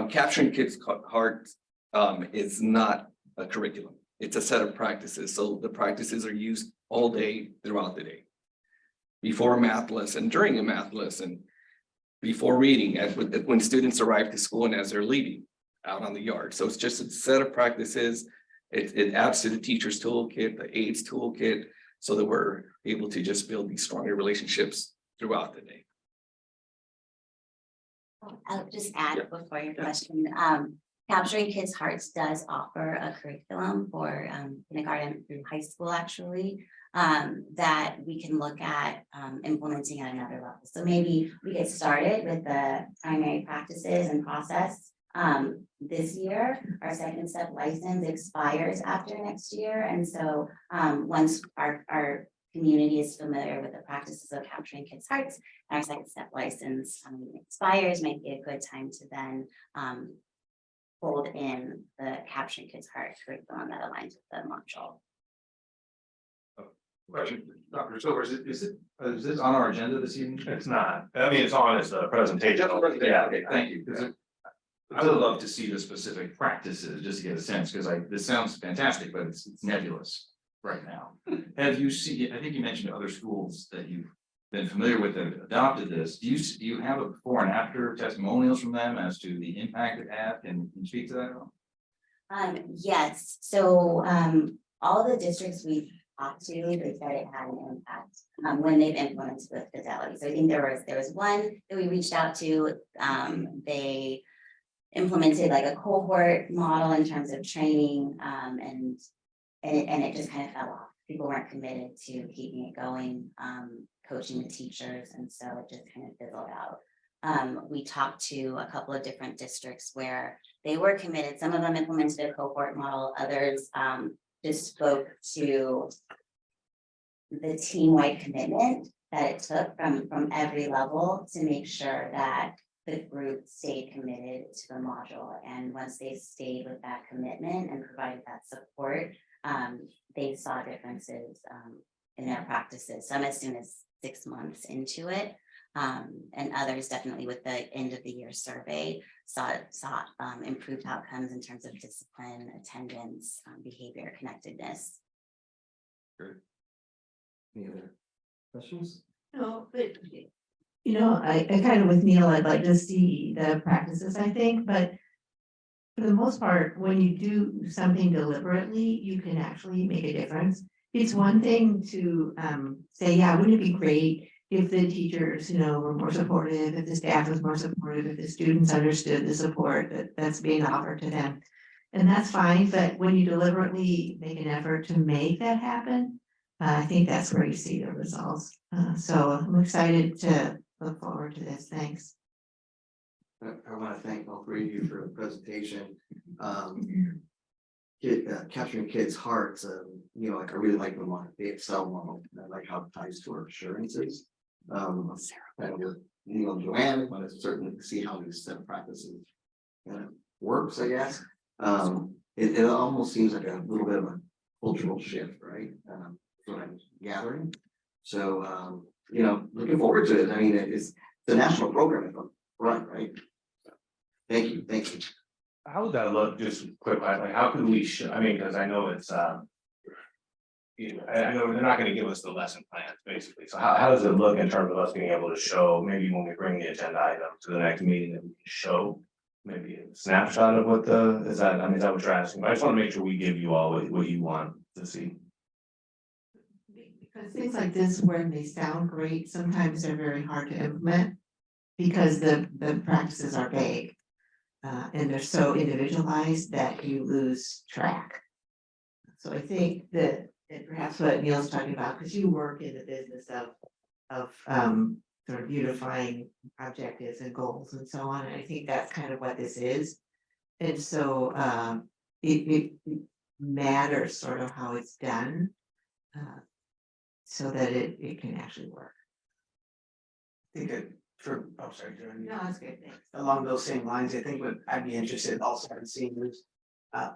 Capturing Kids Hearts is not a curriculum. It's a set of practices. So the practices are used all day throughout the day. Before a math lesson, during a math lesson, before reading, when students arrive to school and as they're leaving. out on the yard. So it's just a set of practices. It adds to the teacher's toolkit, the aides toolkit, so that we're able to just build these stronger relationships throughout the day. I'll just add before your question, Capturing Kids' Hearts does offer a curriculum for kindergarten through high school, actually, that we can look at implementing at another level. So maybe we get started with the primary practices and process. This year, our second step license expires after next year. And so once our community is familiar with the practices of Capturing Kids' Hearts, our second step license expires, might be a good time to then fold in the Capturing Kids' Hearts curriculum that aligns with the module. Question, Dr. Silver, is this on our agenda this evening? It's not, I mean, it's on as a presentation. Yeah, okay, thank you. 'Cause I would love to see the specific practices, just to get a sense, because this sounds fantastic, but it's nebulous right now. Have you seen, I think you mentioned other schools that you've been familiar with that have adopted this. Do you have a before and after testimonials from them as to the impact it had? Can you speak to that at all? Yes, so all the districts we've talked to, they said it had an impact when they've implemented with Fidelity. So I think there was one that we reached out to, they implemented like a cohort model in terms of training, and it just kind of fell off. People weren't committed to keeping it going, coaching the teachers, and so it just kind of fizzled out. We talked to a couple of different districts where they were committed. Some of them implemented a cohort model, others just spoke to the team-wide commitment that it took from every level to make sure that the group stayed committed to the module. And once they stayed with that commitment and provided that support, they saw differences in their practices, some as soon as 6 months into it. And others definitely with the end of the year survey saw improved outcomes in terms of discipline, attendance, behavior, connectedness. Great. Any other questions? No, but I kind of with Neil, I'd like to see the practices, I think, but for the most part, when you do something deliberately, you can actually make a difference. It's one thing to say, yeah, wouldn't it be great if the teachers, were more supportive, if the staff was more supportive, if the students understood the support that's being offered to them. And that's fine, but when you deliberately make an effort to make that happen, I think that's where you see the results. So I'm excited to look forward to this. Thanks. I want to thank all three of you for the presentation. Capturing Kids' Hearts, I really like the Excel model. I like how it ties to our assurances. And with Neil and Joanne, I want to certainly see how these set of practices works, I guess. It almost seems like a little bit of a cultural shift, right? What I'm gathering. So, looking forward to it. I mean, it's the national program, right? Thank you. How would that look, just quick, like, how could we show, because I know it's, I know they're not gonna give us the lesson plans, basically, so how does it look in terms of us being able to show, maybe when we bring the agenda item to the next meeting, that we can show maybe a snapshot of what is that what you're asking? I just wanna make sure we give you all what you want to see. Because things like this, when they sound great, sometimes they're very hard to implement because the practices are vague. And they're so individualized that you lose track. So I think that perhaps what Neil's talking about, because you work in the business of sort of unifying objectives and goals and so on, and I think that's kind of what this is. And so it matters sort of how it's done, so that it can actually work. I think that sorry, Joanne. No, that's good, thanks. Along those same lines, I think what I'd be interested also in seeing is,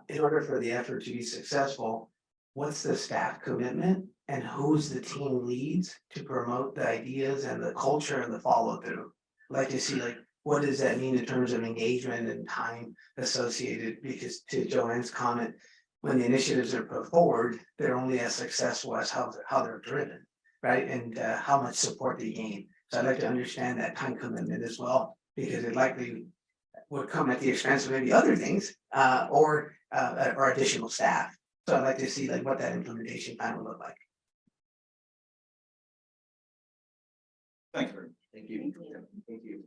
in order for the effort to be successful, what's the staff commitment and who's the team leads to promote the ideas and the culture and the follow through? Like to see what does that mean in terms of engagement and time associated? Because to Joanne's comment, when the initiatives are put forward, they're only as successful as how they're driven, right? And how much support they gain. So I'd like to understand that time commitment as well, because it likely would come at the expense of maybe other things, or additional staff. So I'd like to see like what that implementation plan would look like. Thanks very much. Thank you. Thank you.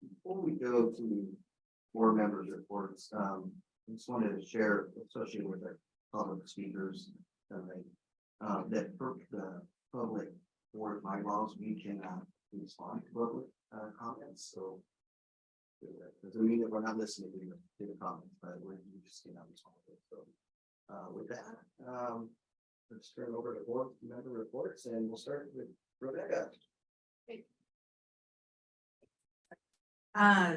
Before we go to board members' reports, I just wanted to share, especially with the public speakers, that for the public board bylaws, we cannot respond to public comments, so. Doesn't mean that we're not listening to the comments, but we just cannot respond to it, so. With that, let's turn over to board member reports, and we'll start with Rebecca.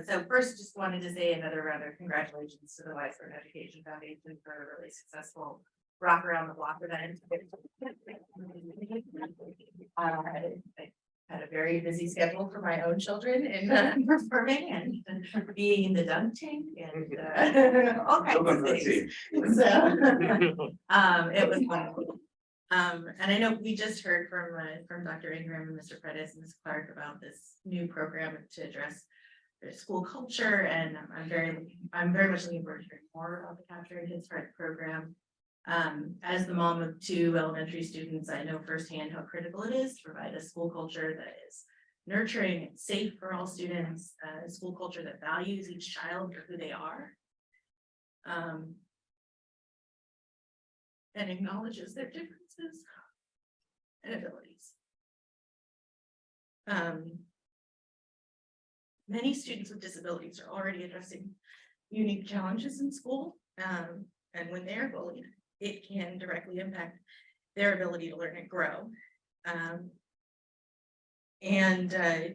So first, just wanted to say another round of congratulations to the Weisberg Education Foundation for a really successful rock around the block event. I had a very busy schedule for my own children in performing and being in the dunk tank and all kinds of things. So it was wonderful. And I know we just heard from Dr. Ingram and Mr. Pettis and Ms. Clark about this new program to address their school culture, and I'm very much looking forward to hearing more about the Capturing Kids Heart program. As the mom of 2 elementary students, I know firsthand how critical it is to provide a school culture that is nurturing and safe for all students, a school culture that values each child for who they are. And acknowledges their differences and abilities. Many students with disabilities are already addressing unique challenges in school, and when they're bullied, it can directly impact their ability to learn and grow.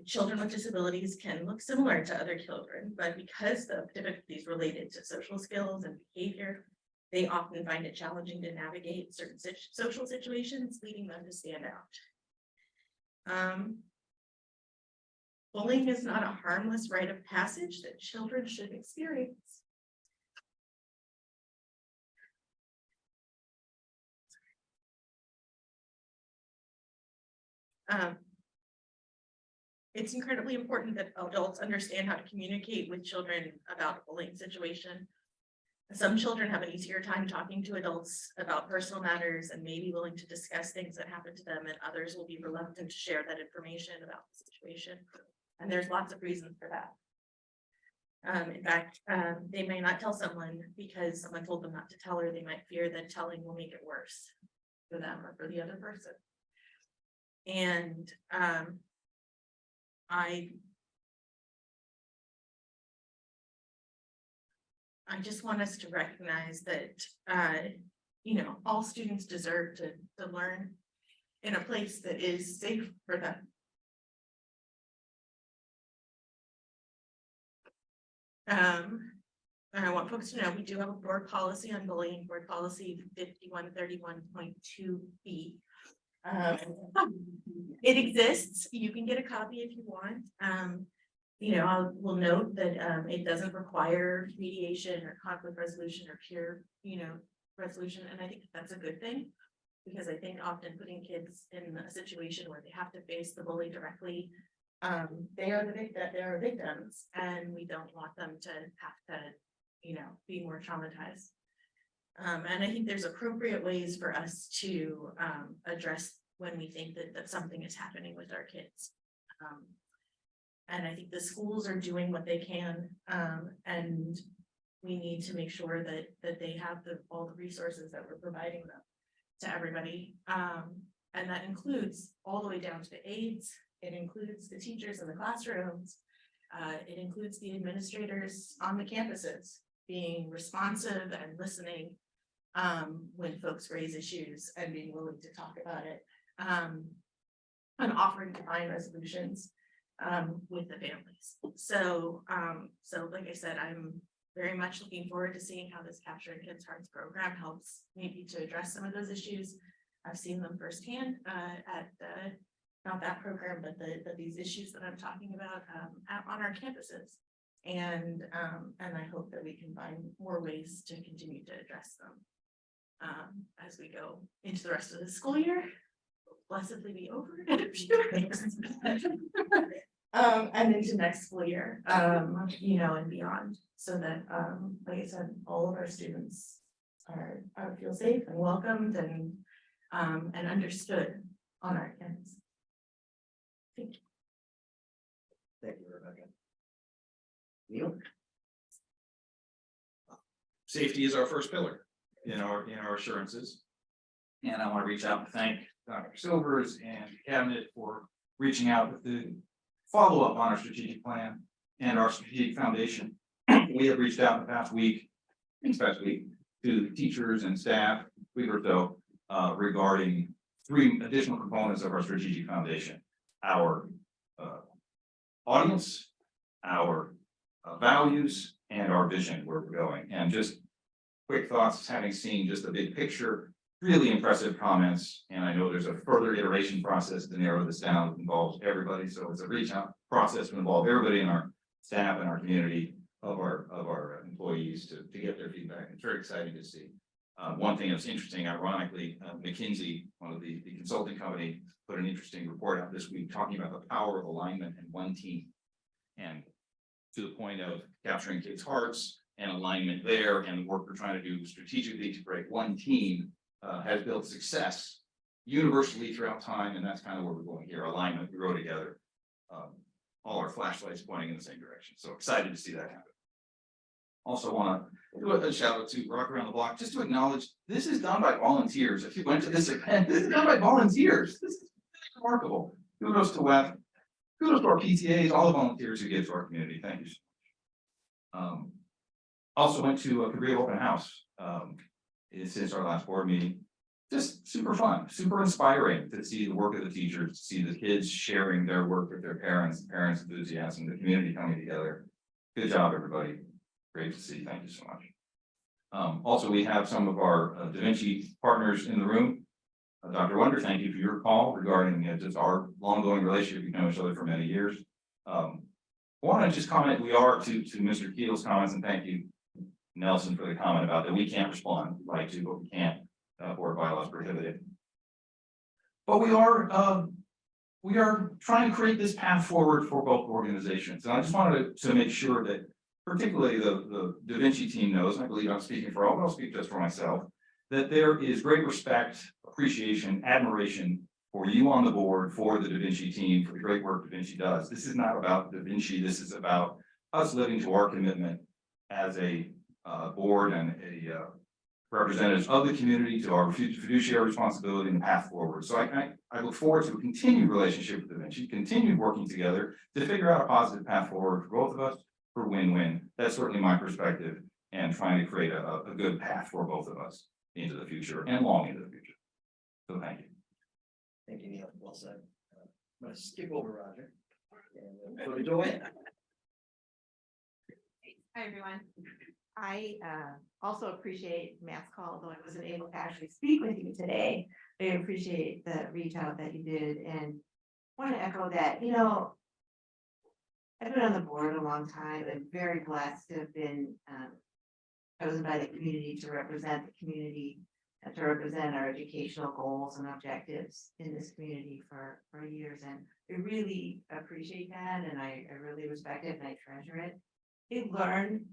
Children with disabilities can look similar to other children, but because the difficulties related to social skills and behavior, they often find it challenging to navigate certain social situations, leading them to stand out. Bullying is not a harmless rite of passage that children should experience. It's incredibly important that adults understand how to communicate with children about a bullying situation. Some children have an easier time talking to adults about personal matters and may be willing to discuss things that happen to them, and others will be reluctant to share that information about the situation. And there's lots of reasons for that. In fact, they may not tell someone because someone told them not to tell her. They might fear that telling will make it worse for them or for the other person. And I just want us to recognize that, all students deserve to learn in a place that is safe for them. I want folks to know we do have a board policy on bullying, board policy 5131.2B. It exists. You can get a copy if you want. We'll note that it doesn't require mediation or conflict resolution or peer, resolution. And I think that's a good thing, because I think often putting kids in a situation where they have to face the bully directly, they are victims, and we don't want them to have to, be more traumatized. And I think there's appropriate ways for us to address when we think that something is happening with our kids. And I think the schools are doing what they can, and we need to make sure that they have all the resources that we're providing them to everybody. And that includes all the way down to the aides. It includes the teachers in the classrooms. It includes the administrators on the campuses being responsive and listening when folks raise issues and being willing to talk about it, and offering to find resolutions with the families. So like I said, I'm very much looking forward to seeing how this Capturing Kids Hearts program helps maybe to address some of those issues. I've seen them firsthand at not that program, but these issues that I'm talking about on our campuses. And I hope that we can find more ways to continue to address them as we go into the rest of the school year. blessedly be over in a few weeks. And into next school year, you know, and beyond, so that, like I said, all of our students are feel safe and welcomed and understood on our campus. Thank you. Thank you, Rebecca. Neil? Safety is our first pillar in our assurances. And I want to reach out and thank Dr. Silvers and the cabinet for reaching out with the follow-up on our strategic plan and our strategic foundation. We have reached out in the past week, especially to teachers and staff, week or so, regarding 3 additional components of our strategic foundation: our audience, our values, and our vision, where we're going. And just quick thoughts, having seen just the big picture, really impressive comments. And I know there's a further iteration process to narrow this down that involves everybody. So it's a reach out process to involve everybody in our staff and our community of our employees to get their feedback. It's very exciting to see. One thing that's interesting, ironically, McKinsey, one of the consulting company, put an interesting report out this week talking about the power of alignment in one team. And to the point of capturing kids' hearts and alignment there, and the work we're trying to do strategically to break one team has built success universally throughout time, and that's kind of where we're going here. Alignment, we grow together. All our flashlights pointing in the same direction. So excited to see that happen. Also want to do a shout out to Rock Around the Block, just to acknowledge this is done by volunteers. If you went to this event, this is done by volunteers. This is remarkable. Kudos to WEF. Kudos to our PTAs, all the volunteers who give to our community. Thank you so much. Also went to a Cabrillo open house since our last board meeting. Just super fun, super inspiring to see the work of the teachers, to see the kids sharing their work with their parents enthusiasm, the community coming together. Good job, everybody. Great to see. Thank you so much. Also, we have some of our Da Vinci partners in the room. Dr. Wonder, thank you for your call regarding just our long-going relationship. We've known each other for many years. I want to just comment, we are to Mr. Keel's comments, and thank you, Nelson, for the comment about that we can't respond, right, to, but we can't, or bylaws prohibited. But we are trying to create this path forward for both organizations. And I just wanted to make sure that particularly the Da Vinci team knows, and I believe I'm speaking for all, but I'll speak just for myself, that there is great respect, appreciation, admiration for you on the board, for the Da Vinci team, for the great work Da Vinci does. This is not about Da Vinci, this is about us living to our commitment as a board and a representatives of the community to our fiduciary responsibility and path forward. So I look forward to a continued relationship with Da Vinci, continued working together to figure out a positive path forward for both of us, for win-win. That's certainly my perspective, and trying to create a good path for both of us into the future and long into the future. So thank you. Thank you, Neil. Well said. I'm going to skip over Roger. And go to Joanne. Hi, everyone. I also appreciate Matt's call, though I wasn't able to actually speak with you today. I appreciate the reach out that you did, and want to echo that, you know, I've been on the board a long time and very blessed to have been chosen by the community to represent the community and to represent our educational goals and objectives in this community for years. And I really appreciate that, and I really respect it and I treasure it. I learn,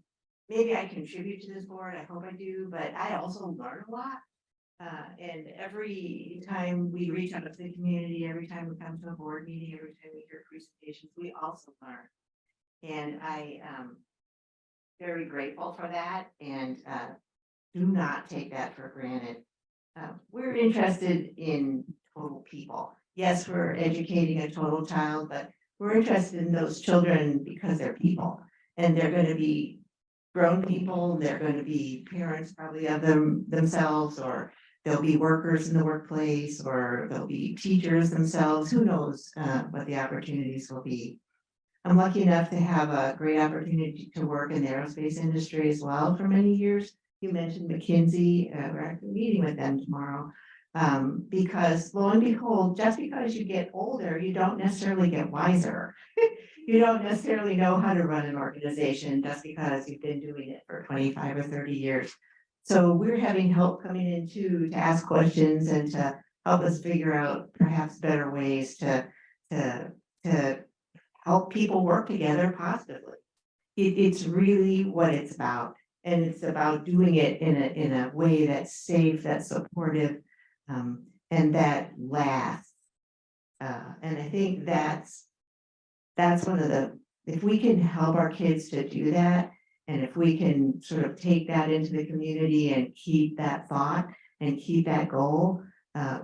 maybe I contribute to this board, I hope I do, but I also learn a lot. And every time we reach out to the community, every time we come to a board meeting, every time we hear presentations, we also learn. And I am very grateful for that, and do not take that for granted. We're interested in total people. Yes, we're educating a total child, but we're interested in those children because they're people, and they're going to be grown people, they're going to be parents probably of themselves, or they'll be workers in the workplace, or they'll be teachers themselves. Who knows what the opportunities will be. I'm lucky enough to have a great opportunity to work in the aerospace industry as well for many years. You mentioned McKinsey, we're actually meeting with them tomorrow. Because lo and behold, just because you get older, you don't necessarily get wiser. You don't necessarily know how to run an organization just because you've been doing it for 25 or 30 years. So we're having help coming in too, to ask questions and to help us figure out perhaps better ways to help people work together positively. It's really what it's about, and it's about doing it in a way that's safe, that's supportive, and that lasts. And I think that's one of the, if we can help our kids to do that, and if we can sort of take that into the community and keep that thought and keep that goal,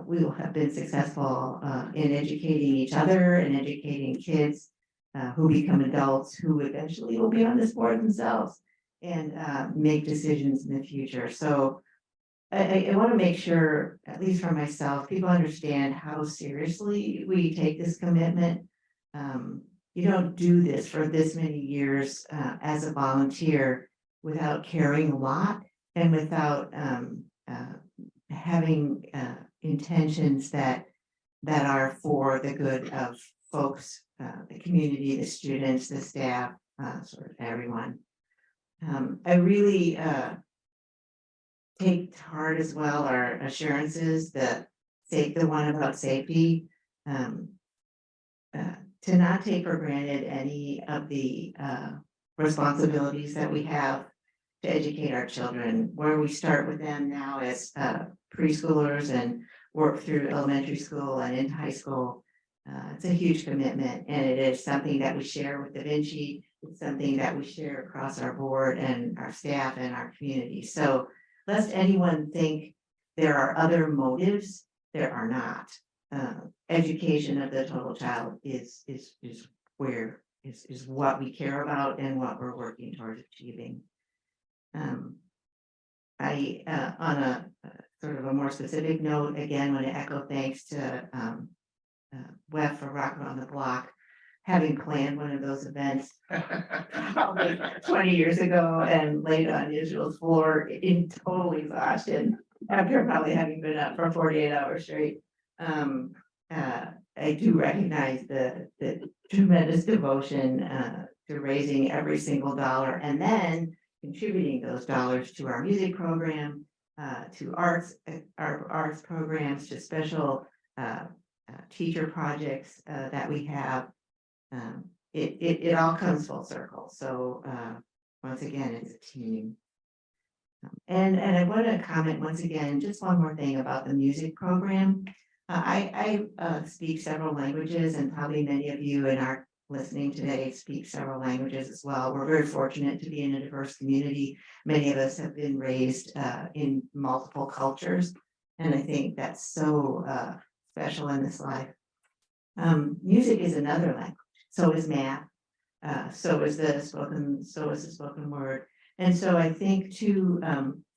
we will have been successful in educating each other and educating kids who become adults, who eventually will be on this board themselves and make decisions in the future. So I want to make sure, at least for myself, people understand how seriously we take this commitment. You don't do this for this many years as a volunteer without caring a lot and without having intentions that are for the good of folks, the community, the students, the staff, sort of everyone. I really take to heart as well our assurances that the one about safety, to not take for granted any of the responsibilities that we have to educate our children, where we start with them now as preschoolers and work through elementary school and into high school. It's a huge commitment, and it is something that we share with Da Vinci. It's something that we share across our board and our staff and our community. So lest anyone think there are other motives, there are not. Education of the total child is what we care about and what we're working towards achieving. I on a sort of a more specific note, again, want to echo thanks to Web for Rock Around the Block, having planned one of those events probably 20 years ago and laid on Israel's floor in total exhaustion after probably having been up for 48 hours straight. I do recognize the tremendous devotion to raising every single dollar and then contributing those dollars to our music program, to our arts programs, to special teacher projects that we have. It all comes full circle. So once again, it's a team. And I want to comment once again, just one more thing about the music program. I speak several languages, and probably many of you in our listening today speak several languages as well. We're very fortunate to be in a diverse community. Many of us have been raised in multiple cultures, and I think that's so special in this life. Music is another language. So is math. So is the spoken word. And so I think to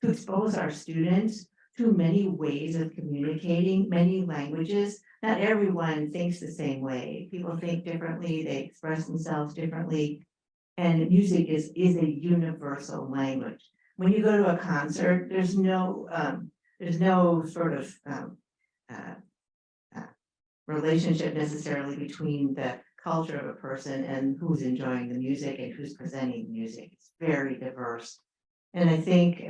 expose our students to many ways of communicating, many languages. Not everyone thinks the same way. People think differently, they express themselves differently. And music is a universal language. When you go to a concert, there's no sort of relationship necessarily between the culture of a person and who's enjoying the music and who's presenting the music. It's very diverse. And I think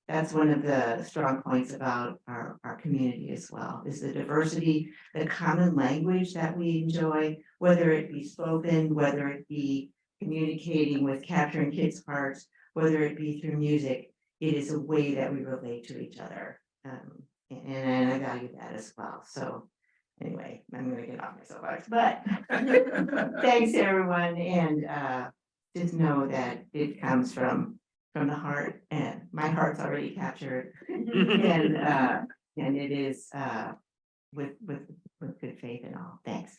that's one of the strong points about our community as well, is the diversity, the common language that we enjoy, whether it be spoken, whether it be communicating with capturing kids' hearts, whether it be through music. It is a way that we relate to each other. And I value that as well. So anyway, I'm going to get off my soapbox, but thanks everyone. And just know that it comes from the heart, and my heart's already captured. And it is with good faith and all. Thanks.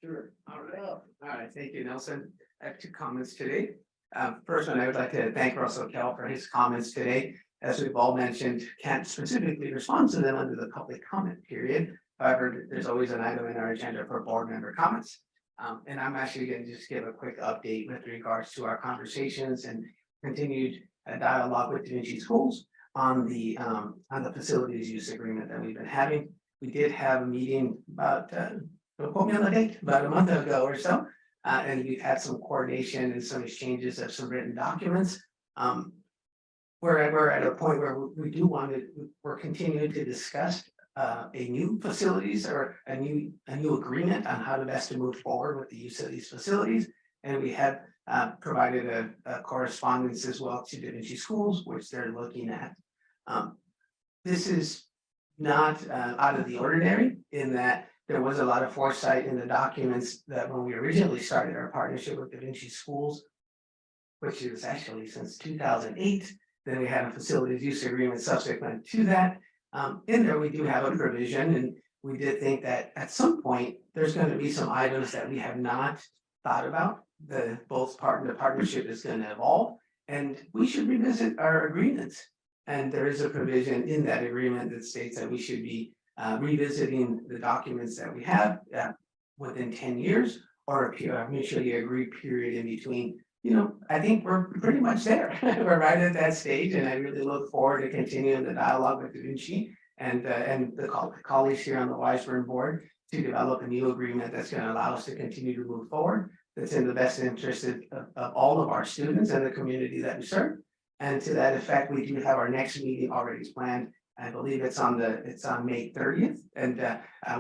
Sure. All right. Thank you, Nelson. I have 2 comments today. First one, I would like to thank Russell Kell for his comments today. As we've all mentioned, can't specifically respond to them under the public comment period. However, there's always an item in our agenda for board member comments. And I'm actually going to just give a quick update with regards to our conversations and continued dialogue with Da Vinci Schools on the facilities use agreement that we've been having. We did have a meeting about, don't quote me on the date, about a month ago or so. And we've had some coordination and some exchanges of some written documents. we're at a point where we do want to, we're continuing to discuss a new facilities or a new agreement on how to best to move forward with the use of these facilities. And we have provided a correspondence as well to Da Vinci Schools, which they're looking at. This is not out of the ordinary in that there was a lot of foresight in the documents that when we originally started our partnership with Da Vinci Schools, which is actually since 2008, then we had a facilities use agreement subsequent to that. In there, we do have a provision, and we did think that at some point, there's going to be some items that we have not thought about. The partnership is going to evolve, and we should revisit our agreements. And there is a provision in that agreement that states that we should be revisiting the documents that we have within 10 years or a mutually agreed period in between. You know, I think we're pretty much there. We're right at that stage, and I really look forward to continuing the dialogue with Da Vinci and the colleagues here on the Wiseburn board to develop a new agreement that's going to allow us to continue to move forward. That's in the best interest of all of our students and the community that we serve. And to that effect, we do have our next meeting already planned. I believe it's on May 30th, and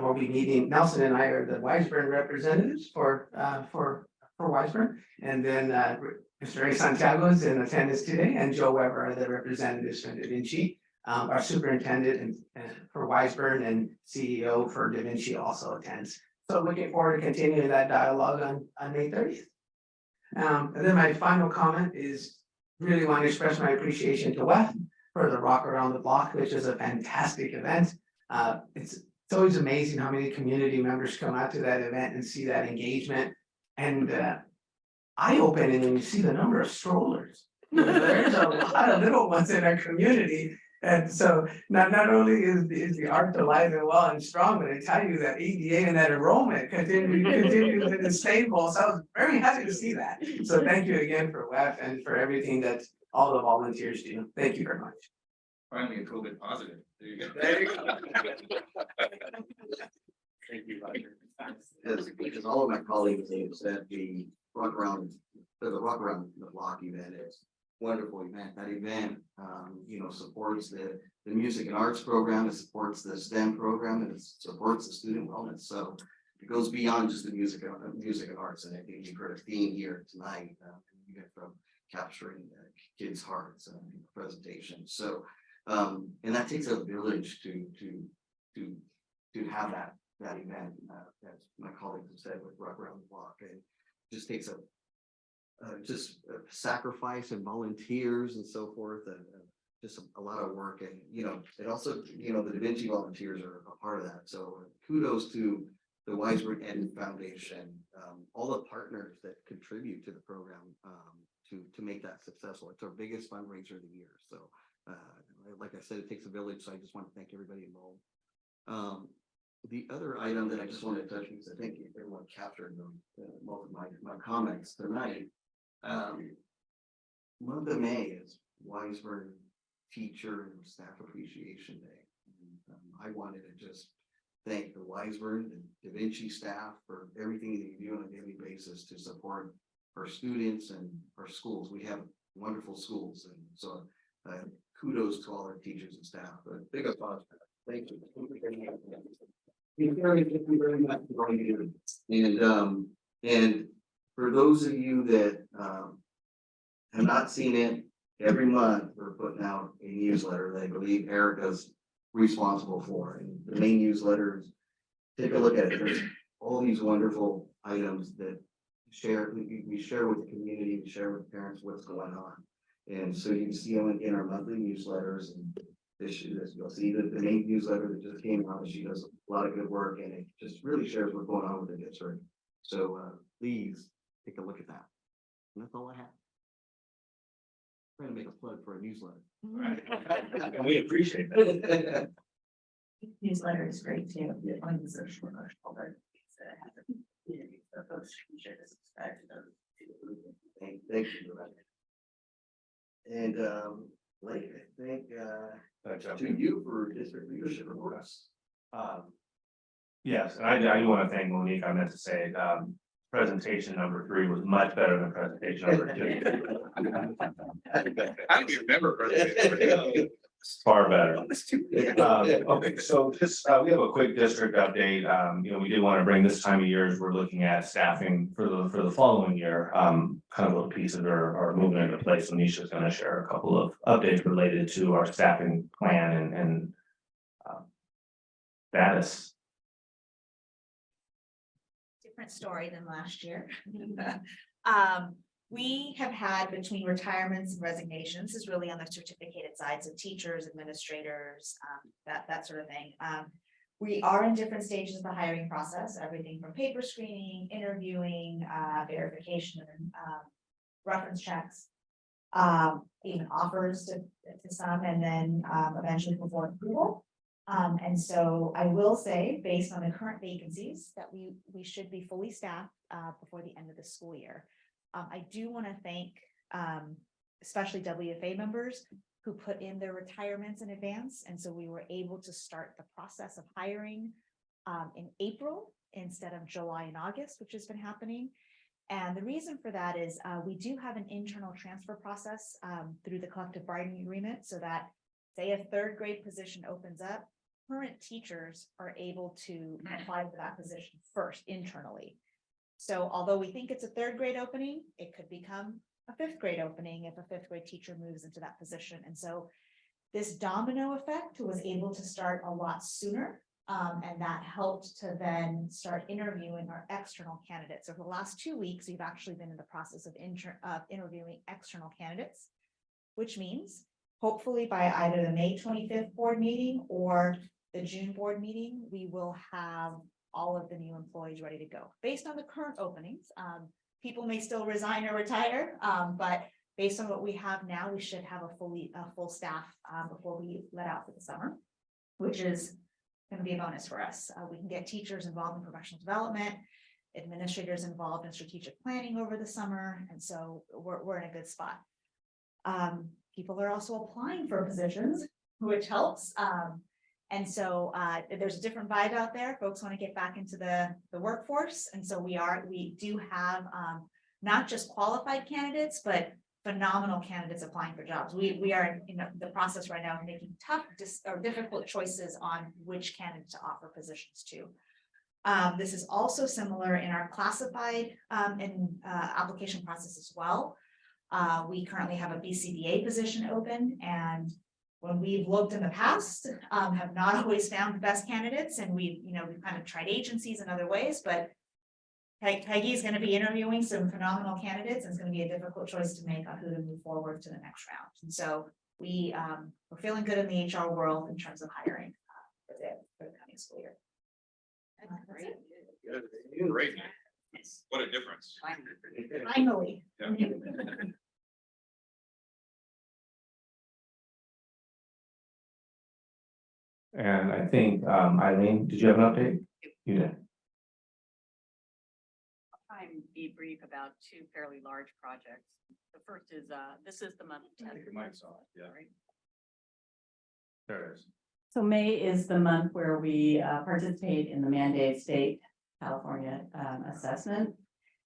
we'll be meeting. Nelson and I are the Wiseburn representatives for Wiseburn, and then Mr. A. Santiago is in attendance today, and Joe Weber are the representatives from Da Vinci. Our superintendent and for Wiseburn and CEO for Da Vinci also attends. So looking forward to continuing that dialogue on May 30th. And then my final comment is really want to express my appreciation to WEF for the Rock Around the Block, which is a fantastic event. It's always amazing how many community members come out to that event and see that engagement. And eye-opening when you see the number of strollers. There's a lot of little ones in our community. And so not only is the art alive and well and strong, but I tell you that ADA and that enrollment continues in the stable. So I was very happy to see that. So thank you again for WEF and for everything that all the volunteers do. Thank you very much. Finally, a COVID positive. There you go. There you go. Thank you, Roger. Because all of my colleagues have said the Rock Around the Block event is wonderful event. That event, supports the music and arts program, it supports the STEM program, and it supports the student wellness. So it goes beyond just the music and arts. And I think you've heard a theme here tonight, from capturing kids' hearts and presentation. So, and that takes a village to have that event, as my colleagues have said with Rock Around the Block. It just takes a sacrifice and volunteers and so forth, and just a lot of work. And it also, the Da Vinci volunteers are a part of that. So kudos to the Wiseburn Ed Foundation, all the partners that contribute to the program to make that successful. It's our biggest fundraiser of the year. So like I said, it takes a village. So I just want to thank everybody involved. The other item that I just wanted to touch, because I think everyone captured most of my comments tonight. Month of May is Wiseburn Teacher and Staff Appreciation Day. And, I wanted to just thank the Wiseburn and Da Vinci staff for everything that you do on a daily basis to support our students and our schools. We have wonderful schools, and so kudos to all our teachers and staff. But big applause. Thank you. Thank you very much for all you do. And for those of you that have not seen it, every month we're putting out a newsletter that I believe Erica's responsible for. And the main newsletters, take a look at it. There's all these wonderful items that we share with the community, we share with parents what's going on. And so you can see them in our monthly newsletters, and you'll see the main newsletter that just came out. She does a lot of good work, and it just really shares what's going on with the district. So please take a look at that. And that's all I have. I'm trying to make a plug for a newsletter. And we appreciate that. Newsletter is great too. It's a short folder. Folks can share this. Thank you. And Blake, I think to you for district leadership reports. Yes, and I do want to thank Monique. I meant to say, presentation number 3 was much better than presentation number 2. I don't even remember. Far better. Okay, so just, we have a quick district update. You know, we did want to bring this time of year as we're looking at staffing for the following year. Kind of little pieces are moving into place. So Nisha's going to share a couple of updates related to our staffing plan and status. Different story than last year. We have had between retirements and resignations, this is really on the certificated side, so teachers, administrators, that sort of thing. We are in different stages of the hiring process, everything from paper screening, interviewing, verification, and reference checks. Even offers to some, and then eventually before approval. And so I will say, based on the current vacancies, that we should be fully staffed before the end of the school year. I do want to thank especially WFA members who put in their retirements in advance. And so we were able to start the process of hiring in April instead of July and August, which has been happening. And the reason for that is we do have an internal transfer process through the collective bargaining agreement, so that say a third grade position opens up, current teachers are able to apply for that position first internally. So although we think it's a third grade opening, it could become a fifth grade opening if a fifth grade teacher moves into that position. And so this domino effect was able to start a lot sooner. And that helped to then start interviewing our external candidates. Over the last 2 weeks, we've actually been in the process of interviewing external candidates, which means hopefully by either the May 25th board meeting or the June board meeting, we will have all of the new employees ready to go. Based on the current openings, people may still resign or retire, but based on what we have now, we should have a full staff before we let out for the summer, which is going to be a bonus for us. We can get teachers involved in professional development, administrators involved in strategic planning over the summer, and so we're in a good spot. People are also applying for positions, which helps. And so there's a different vibe out there. Folks want to get back into the workforce. And so we do have not just qualified candidates, but phenomenal candidates applying for jobs. We are in the process right now of making tough or difficult choices on which candidate to offer positions to. This is also similar in our classified and application process as well. We currently have a BCBA position open, and when we've looked in the past, have not always found the best candidates, and we've kind of tried agencies in other ways, but Peggy is going to be interviewing some phenomenal candidates, and it's going to be a difficult choice to make on who to move forward to the next round. And so we're feeling good in the HR world in terms of hiring for the coming school year. Great. Great. What a difference. Finally. Yeah. And I think, Eileen, did you have an update? You did. I'll try and be brief about two fairly large projects. The first is, this is the month. I think you might saw it, yeah. There it is. So May is the month where we participate in the mandated state California assessment.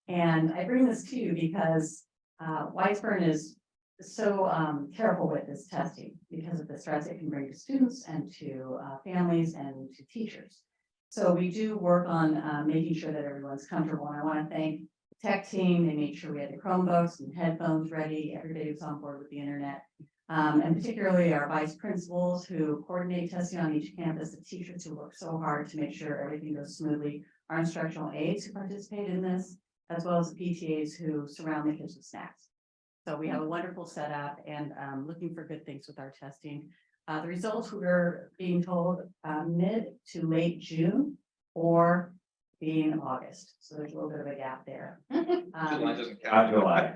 And I bring this to you because Weisburn is so careful with this testing because of the stress it can bring to students and to families and to teachers. So we do work on making sure that everyone's comfortable. And I want to thank the tech team. They made sure we had the Chromebooks and headphones ready. Everybody was on board with the internet. And particularly our vice principals who coordinate testing on each campus, the teachers who work so hard to make sure everything goes smoothly, our instructional aides who participate in this, as well as the PTAs who surround the kids with snacks. So we have a wonderful setup and looking for good things with our testing. The results we're being told mid to late June or being August. So there's a little bit of a gap there. July doesn't count. July.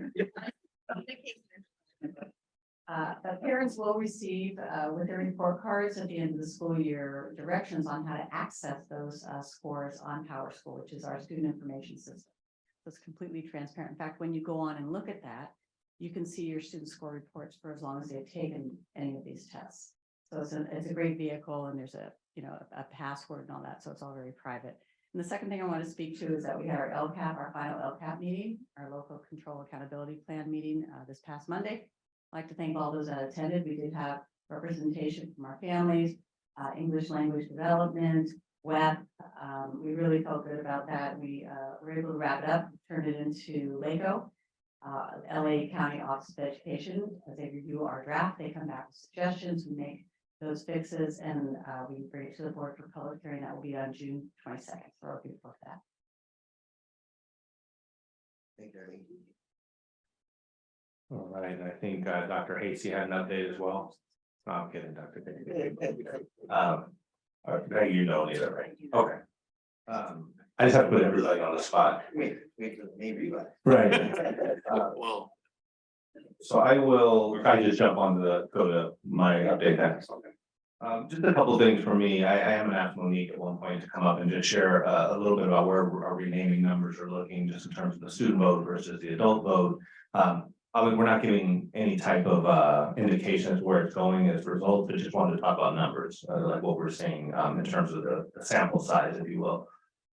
But parents will receive with their report cards at the end of the school year directions on how to access those scores on PowerSchool, which is our student information system. So it's completely transparent. In fact, when you go on and look at that, you can see your student score reports for as long as they've taken any of these tests. So it's a great vehicle, and there's a password and all that, so it's all very private. And the second thing I want to speak to is that we had our LCAP, our final LCAP meeting, our local control accountability plan meeting this past Monday. I'd like to thank all those that attended. We did have representation from our families, English language development, web. We really felt good about that. We were able to wrap it up, turn it into LACO, LA County Office of Education. As they review our draft, they come back with suggestions, we make those fixes, and we bring it to the board for public hearing. That will be on June 22nd. So we're looking forward to that. Thank you. All right, I think Dr. Hasty had an update as well. No, I'm kidding, Dr. Hasty. All right, you don't either, right? Okay. I just have to put everybody on the spot. Wait for the neighbor, but. Right. Well. So I will try to just jump on go to my update next. Just a couple things for me. I am gonna ask Monique at one point to come up and just share a little bit about where our renaming numbers are looking, just in terms of the student vote versus the adult vote. I mean, we're not giving any type of indications where it's going as a result, but just wanted to talk about numbers, like what we're seeing in terms of the sample size, if you will.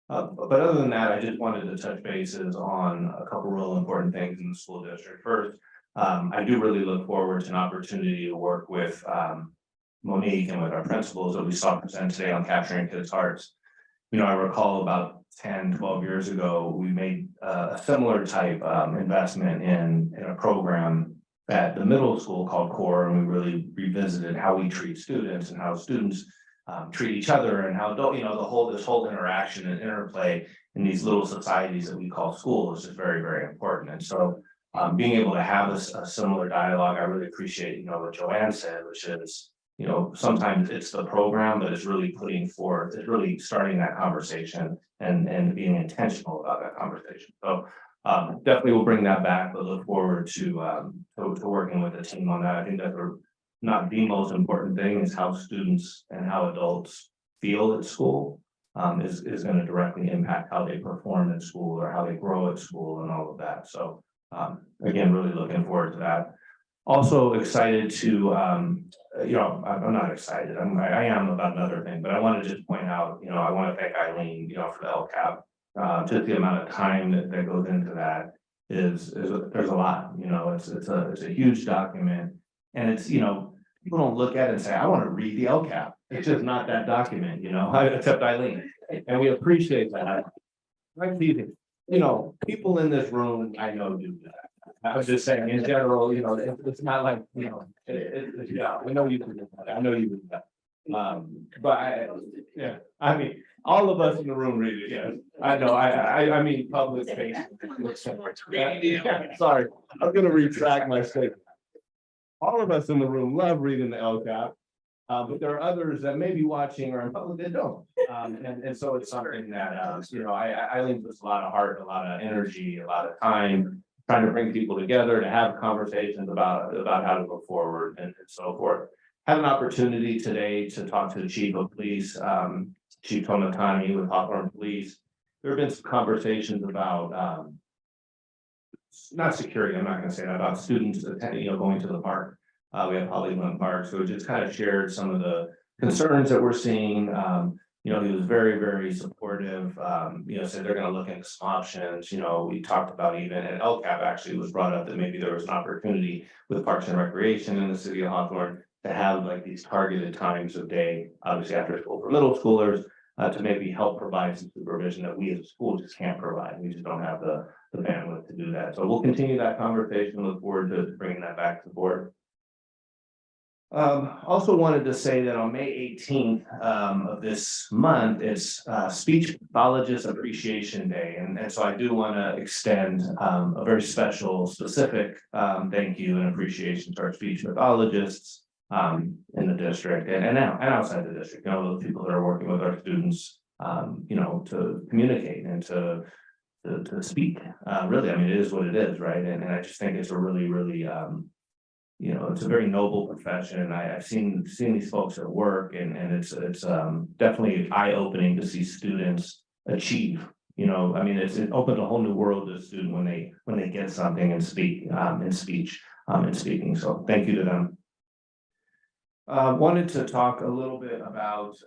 But other than that, I just wanted to touch bases on a couple real important things in the school district. First, I do really look forward to an opportunity to work with Monique and with our principals that we saw present today on capturing kids' hearts. You know, I recall about 10, 12 years ago, we made a similar type investment in a program at the middle school called CORE, and we really revisited how we treat students and how students treat each other, and how this whole interaction and interplay in these little societies that we call school is just very, very important. And so being able to have a similar dialogue, I really appreciate, what Joanne said, which is, sometimes it's the program, but it's really it's really starting that conversation and being intentional about that conversation. So definitely we'll bring that back, but look forward to working with the team on that. I think that not the most important thing is how students and how adults feel at school is going to directly impact how they perform at school or how they grow at school and all of that. So again, really looking forward to that. Also excited to, I'm not excited, I am about another thing, but I want to just point out, I want to thank Eileen, for the LCAP. Just the amount of time that goes into that is there's a lot, it's a huge document. And it's, people don't look at it and say, I want to read the LCAP. It's just not that document, except Eileen. And we appreciate that. Right, people in this room, I know do that. I was just saying, in general, it's not like, yeah, we know you do that. I know you do that. I mean, all of us in the room read it, yes. I know, I mean, public space. Sorry, I'm gonna retract my statement. All of us in the room love reading the LCAP. But there are others that may be watching or in public that don't. And so it's something that, Eileen puts a lot of heart, a lot of energy, a lot of time, trying to bring people together to have conversations about how to go forward and so forth. Had an opportunity today to talk to the chief of police, Chief Tomatani with Hawthorne Police. There have been some conversations about not security, I'm not gonna say that, about students attending, going to the park. We have Hollywood Park, so it just kind of shared some of the concerns that we're seeing. He was very, very supportive, said they're gonna look into some options, we talked about even, and LCAP actually was brought up that maybe there was an opportunity with Parks and Recreation in the city of Hawthorne to have like these targeted times of day, obviously after school for middle schoolers, to maybe help provide some supervision that we as a school just can't provide. We just don't have the bandwidth to do that. So we'll continue that conversation, look forward to bringing that back to the board. Also wanted to say that on May 18th of this month, it's Speech Pathologist Appreciation Day. And so I do want to extend a very special, specific thank you and appreciation to our speech pathologists in the district and outside the district, those people that are working with our students, to communicate and to speak. Really, I mean, it is what it is, right? And I just think it's a really, really it's a very noble profession. I've seen these folks at work and it's definitely eye-opening to see students achieve. I mean, it opens a whole new world to a student when they get something and speak in speech and speaking. So thank you to them. Wanted to talk a little bit about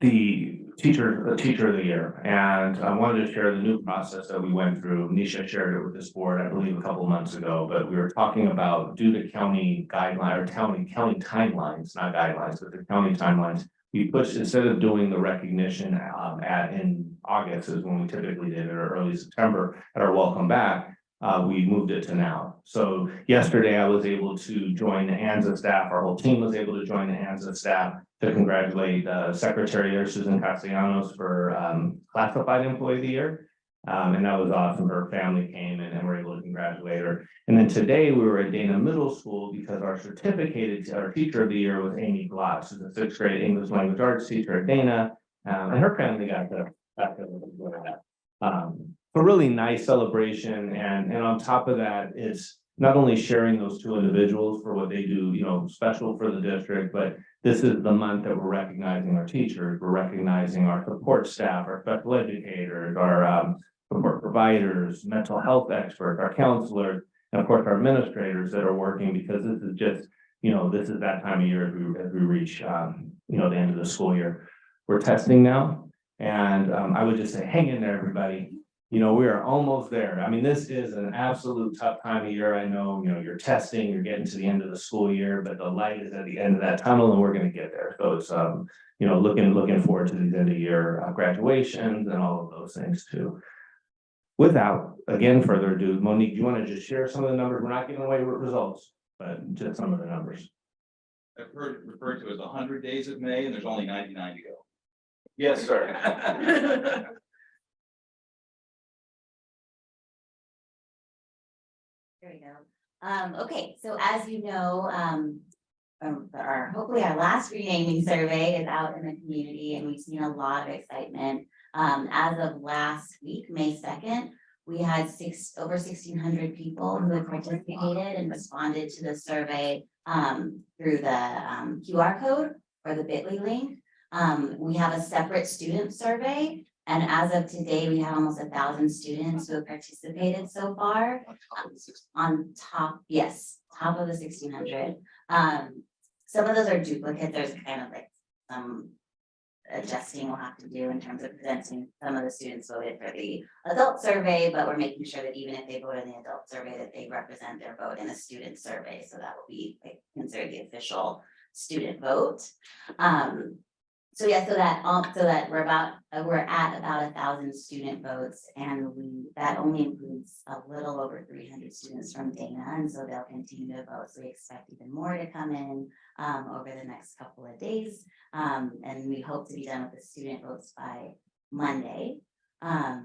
the teacher of the year, and I wanted to share the new process that we went through. Nisha shared it with this board, I believe, a couple months ago, but we were talking about due to county guideline or county timelines, not guidelines, but the county timelines. We pushed, instead of doing the recognition in August is when we typically did it, or early September at our welcome back. We moved it to now. So yesterday I was able to join the ANZA staff, our whole team was able to join the ANZA staff to congratulate Secretary there, Susan Castellanos, for classified employee of the year. And that was awesome. Her family came and we're able to congratulate her. And then today we were at Dana Middle School because our teacher of the year was Amy Glotz, who's a 6th grade English language arts teacher at Dana. And her family got to enjoy that. A really nice celebration, and on top of that, it's not only sharing those two individuals for what they do, you know, special for the district, but this is the month that we're recognizing our teachers, we're recognizing our support staff, our special educators, our support providers, mental health experts, our counselors, and of course, our administrators that are working, because this is just, you know, this is that time of year as we reach, you know, the end of the school year. We're testing now, and I would just say, hang in there, everybody. You know, we are almost there. I mean, this is an absolute tough time of year. I know, you know, you're testing, you're getting to the end of the school year, but the light is at the end of that tunnel and we're going to get there. So it's, you know, looking forward to the end of year graduations and all of those things too. Without, again, further ado, Monique, do you want to just share some of the numbers? We're not giving away results, but just some of the numbers. I've heard it referred to as 100 days of May, and there's only 99 to go. Yes, sir. There we go. Okay, so as you know, hopefully our last renaming survey is out in the community and we've seen a lot of excitement. As of last week, May 2nd, we had over 1,600 people who had participated and responded to the survey through the QR code or the bit.ly link. We have a separate student survey. And as of today, we have almost 1,000 students who have participated so far. On top, yes, top of the 1,600. Some of those are duplicates. There's kind of like some adjusting we'll have to do in terms of presenting. Some of the students voted for the adult survey, but we're making sure that even if they vote in the adult survey, that they represent their vote in a student survey. So that will be considered the official student vote. So yeah, so that we're at about 1,000 student votes, and that only includes a little over 300 students from Dana, and so they'll continue to vote. So we expect even more to come in over the next couple of days, and we hope to be done with the student votes by Monday. I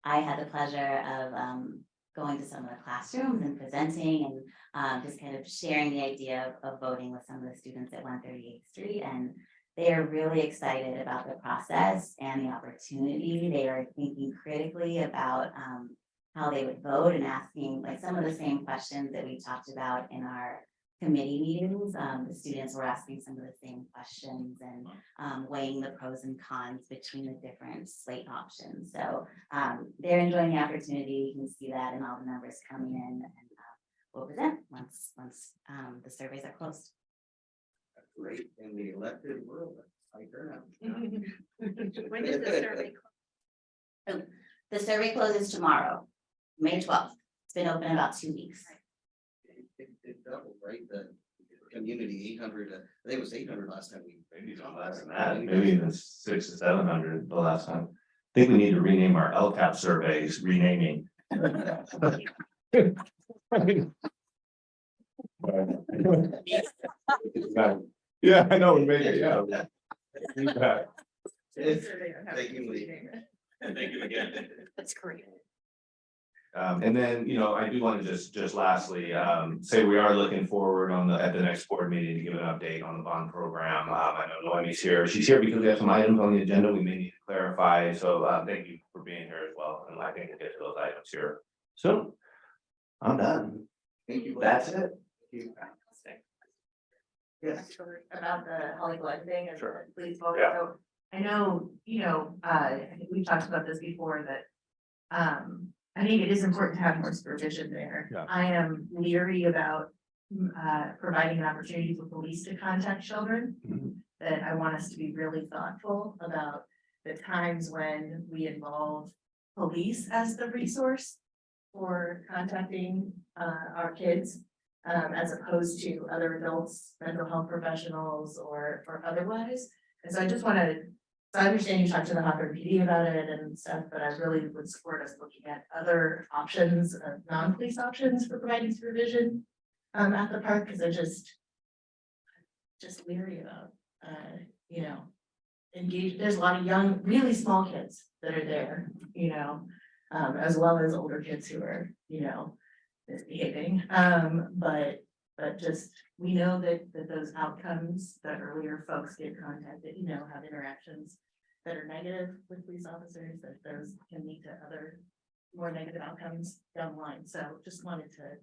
had the pleasure of going to some of the classrooms and presenting and just kind of sharing the idea of voting with some of the students at 138th Street, and they are really excited about the process and the opportunity. They are thinking critically about how they would vote and asking like some of the same questions that we talked about in our committee meetings. The students were asking some of the same questions and weighing the pros and cons between the different slate options. So they're enjoying the opportunity. You can see that in all the numbers coming in, and we'll present once the surveys are closed. Great, in the elected world, I turn When does the survey close? The survey closes tomorrow, May 12th. It's been open about 2 weeks. It doubled, right? The community 800, I think it was 800 last time we. Maybe even less than that, maybe even 600 to 700 the last time. I think we need to rename our LCAP surveys, renaming. Yeah, I know, we made it, yeah. Thank you, Lee. Thank you again. That's great. And then, you know, I do want to just lastly, say we are looking forward at the next board meeting to give an update on the bond program. I know Noemi's here. She's here because we have some items on the agenda we may need to clarify. So thank you for being here as well. And I think we'll get to those items here soon. I'm done. Thank you. That's it. Thank you. Yes. About the Holly Blood thing and Sure. the police vote. Yeah. So I know, I think we've talked about this before, that I think it is important to have more supervision there. Yeah. I am leery about providing an opportunity for police to contact children. Mhm. That I want us to be really thoughtful about the times when we involve police as the resource for contacting our kids, as opposed to other adults, mental health professionals or otherwise. And so I just wanna, so I understand you talked to the Hawthorne PD about it and stuff, but I really would support us looking at other options, non-police options for providing supervision at the park, because I just leery about, you know, there's a lot of young, really small kids that are there, you know, as well as older kids who are, you know, misbehaving. But just, we know that those outcomes, that earlier folks get contacted, you know, have interactions that are negative with police officers, that those can lead to other more negative outcomes down the line. So just wanted to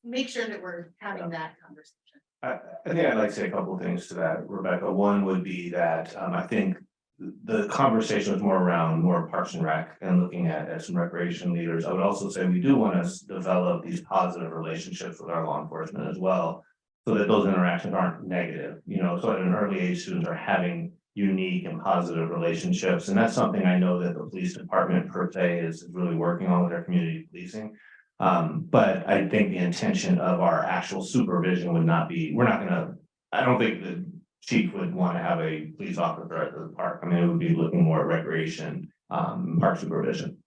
make sure that we're having that conversation. I think I'd like to say a couple of things to that, Rebecca. One would be that I think the conversation was more around more Parks and Rec and looking at some recreation leaders. I would also say we do want to develop these positive relationships with our law enforcement as well, so that those interactions aren't negative, you know, so at an early age, students are having unique and positive relationships. And that's something I know that the police department per se is really working on with their community policing. But I think the intention of our actual supervision would not be, I don't think the chief would want to have a police officer at the park. I mean, it would be looking more at recreation, park supervision.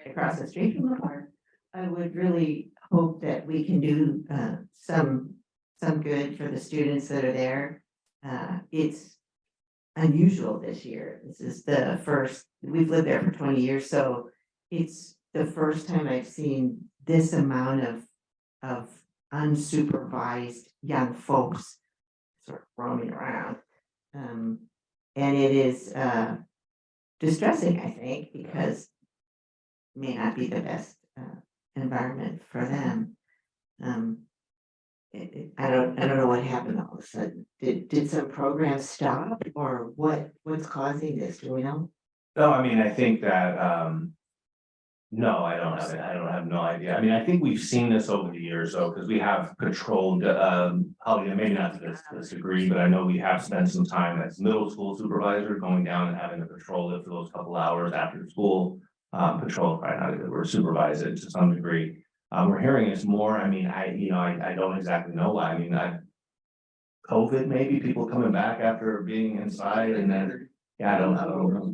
Across the street from the park, I would really hope that we can do some good for the students that are there. It's unusual this year. This is the first, we've lived there for 20 years, so it's the first time I've seen this amount of unsupervised young folks sort of roaming around. And it is distressing, I think, because it may not be the best environment for them. I don't know what happened all of a sudden. Did some programs stop, or what's causing this? Do we know? No, I mean, I think that, no, I don't have no idea. I mean, I think we've seen this over the years though, because we have patrolled, probably maybe not to this degree, but I know we have spent some time as middle school supervisor going down and having to patrol it for those couple hours after school. Patrol, probably not a good word, supervise it to some degree. We're hearing it's more, I mean, I don't exactly know why. I mean, COVID, maybe people coming back after being inside and then, yeah, I don't know.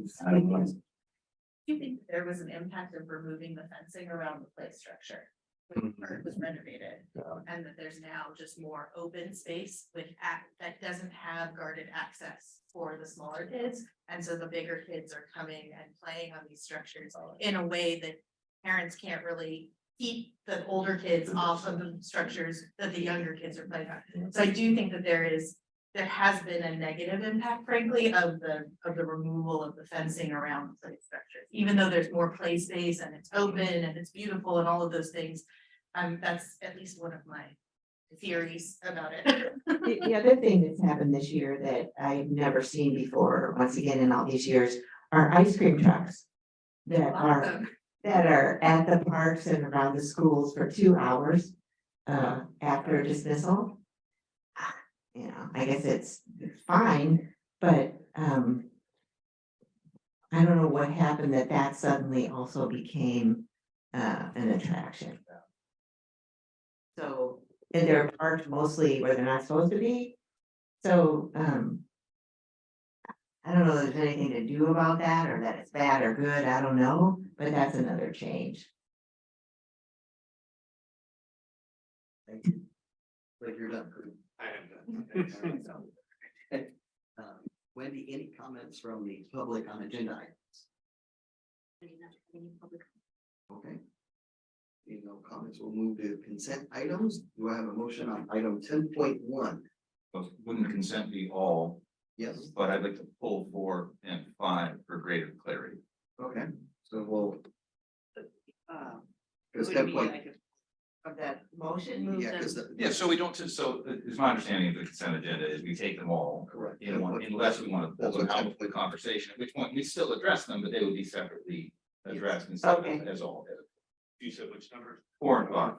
Do you think there was an impact of removing the fencing around the play structure? When the park was renovated, and that there's now just more open space that doesn't have guarded access for the smaller kids. And so the bigger kids are coming and playing on these structures in a way that parents can't really keep the older kids off of the structures that the younger kids are playing on. So I do think that there has been a negative impact, frankly, of the removal of the fencing around the play structures. Even though there's more play space and it's open and it's beautiful and all of those things, that's at least one of my theories about it. The other thing that's happened this year that I've never seen before, once again in all these years, are ice cream trucks that are at the parks and around the schools for 2 hours after dismissal. You know, I guess it's fine, but I don't know what happened that suddenly also became an attraction. So, and they're parked mostly where they're not supposed to be. So, I don't know if there's anything to do about that, or that it's bad or good, I don't know, but that's another change. Thank you. Like you're done. I am done. Wendy, any comments from the public on agenda items? Okay. No comments, we'll move to consent items. Do I have a motion on item 10.1? Wouldn't consent be all, Yes, but I'd like to pull 4 and 5 for greater clarity. okay, so we'll. Because Would it be like of that motion? yeah, because Yeah, so we don't, so it's my understanding of the consent agenda is we take them all correct. in one, unless we want to pull them out of the conversation, at which point we still address them, but they would be separately addressed instead of as all. You said which numbers? 4 and 5.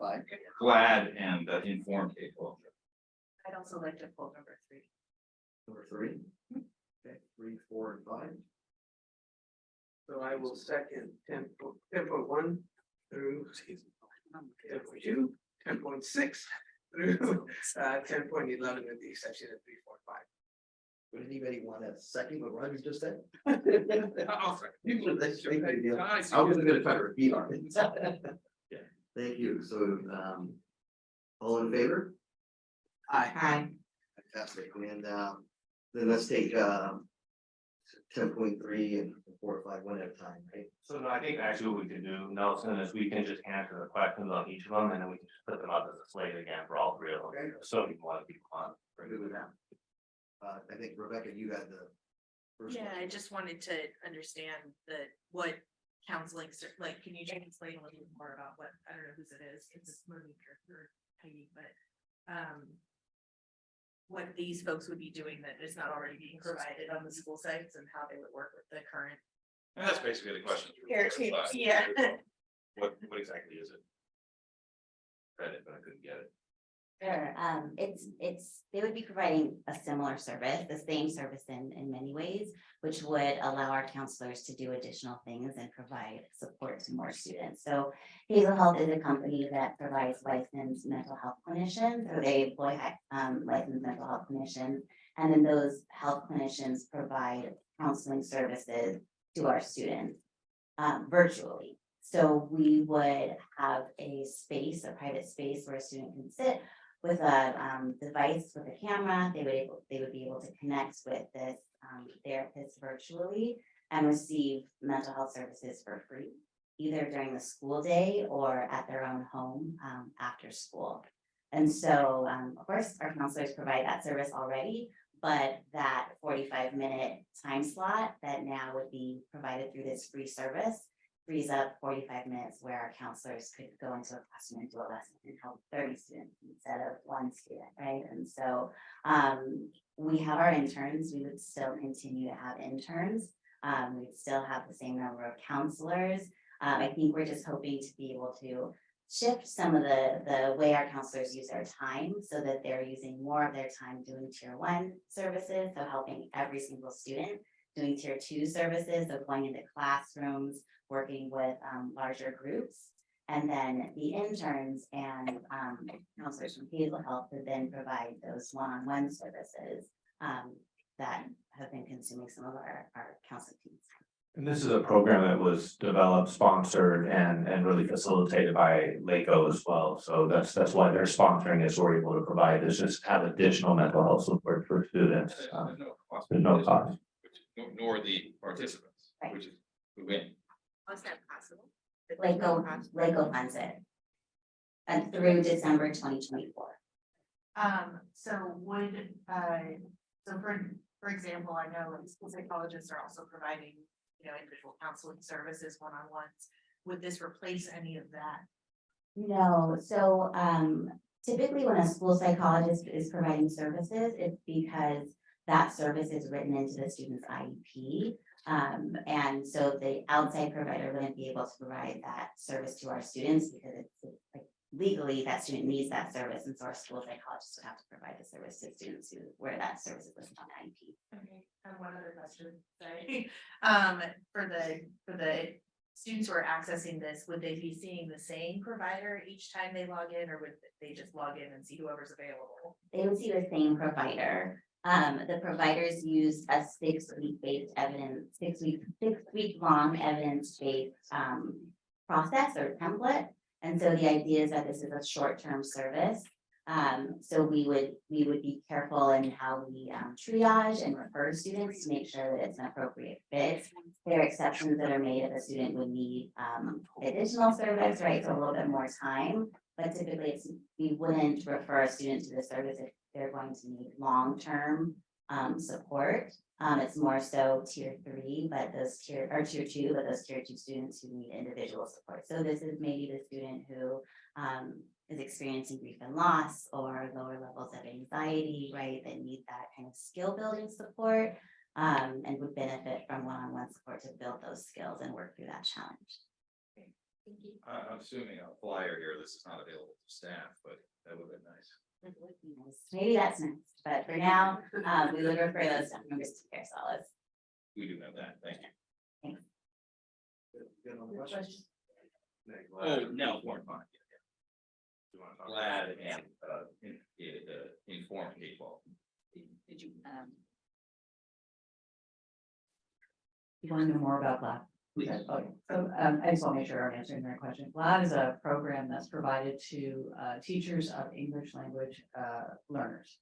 Glad and informed K-12. I'd also like to pull number 3. three. Okay, 3, 4, and 5. So I will second 10.1 through 10.2, 10.6 through 10.11 with the exception of 3, 4, 5. Would anybody want a second what Roger just said? I'll second. I wasn't gonna try to repeat on it. Yeah, thank you. So, all in favor? Aye. Fantastic. And, then let's take, 10.3 and 4, 5, one at a time, right? So no, I think actually what we can do, Nelson, is we can just answer the questions on each of them and then we can just put them up as a slate again for all three of them. Okay. So you want people on. We're good with that. I think Rebecca, you had the first Yeah, one. I just wanted to understand what counseling, like, can you just explain a little bit more about what, I don't know whose it is, it's Monique or Heidi, but, what these folks would be doing that is not already being provided on the school sites and how they would work with the current. And that's basically the question. Care team, yeah. What exactly is it? Read it, but I couldn't get it. Sure, they would be providing a similar service, the same service in many ways, which would allow our counselors to do additional things and provide support to more students. So Hazel Health is a company that provides licensed mental health clinicians, or they employ licensed mental health clinicians. And then those health clinicians provide counseling services to our students virtually. So we would have a space, a private space where a student can sit with a device with a camera. They would be able to connect with this therapist virtually and receive mental health services for free, either during the school day or at their own home after school. And so, of course, our counselors provide that service already, but that 45-minute time slot that now would be provided through this free service frees up 45 minutes where our counselors could go into a classroom and do a lesson and help 30 students instead of one student, right? And so we have our interns. We would still continue to have interns. We'd still have the same number of counselors. I think we're just hoping to be able to shift some of the way our counselors use their time so that they're using more of their time doing tier 1 services, so helping every single student, doing tier 2 services, so going into classrooms, working with larger groups, and then the interns and counselors from Hazel Health would then provide those one-on-one services that have been consuming some of our counseling teams. And this is a program that was developed, sponsored, and really facilitated by LACO as well. So that's why they're sponsoring this, we're able to provide is just have additional mental health support for students. There's no cost. Nor the participants, which is who win. Was that possible? LACO funds it. And through December 2024. So would, so for example, I know like school psychologists are also providing, individual counseling services, one-on-ones. Would this replace any of that? No, so typically when a school psychologist is providing services, it's because that service is written into the student's IEP. And so the outside provider wouldn't be able to provide that service to our students because it's like legally that student needs that service. And so our school psychologists would have to provide the service to students where that service is listed on IEP. Okay, I have one other question, sorry. For the students who are accessing this, would they be seeing the same provider each time they log in, or would they just log in and see whoever's available? They would see the same provider. The providers use a 6-week based evidence, 6-week long evidence-based process or template. And so the idea is that this is a short-term service. So we would be careful in how we triage and refer students to make sure that it's an appropriate fit. There are exceptions that are made if a student would need additional service, right? So a little bit more time, but typically we wouldn't refer a student to the service if they're going to need long-term support. It's more so tier 3, but those tier 2, but those tier 2 students who need individual support. So this is maybe the student who is experiencing grief and loss or lower levels of anxiety, right? That need that kind of skill building support and would benefit from one-on-one support to build those skills and work through that challenge. Thank you. I'm assuming a flyer here, this is not available to staff, but that would have been nice. Maybe that's next, but for now, we would refer those staff members to care solace. We do have that, thank you. Good on the question? No, more fun. Glad and, informed people. Did you, You want to know more about GLAD? Please. Okay, so I just want to make sure I'm answering the right question. GLAD is a program that's provided to teachers of English language learners.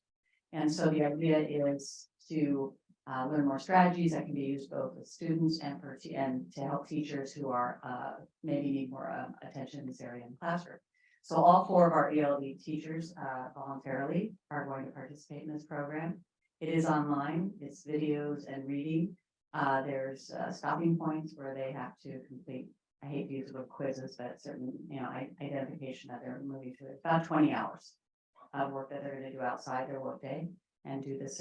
And so the idea is to learn more strategies that can be used both with students and and to help teachers who are maybe need more attention in this area in the classroom. So all 4 of our ELD teachers voluntarily are going to participate in this program. It is online, it's videos and reading. There's stopping points where they have to complete, I hate to use the word quizzes, but certain, identification that they're moving to. It's about 20 hours of work that they're going to do outside their workday and do this.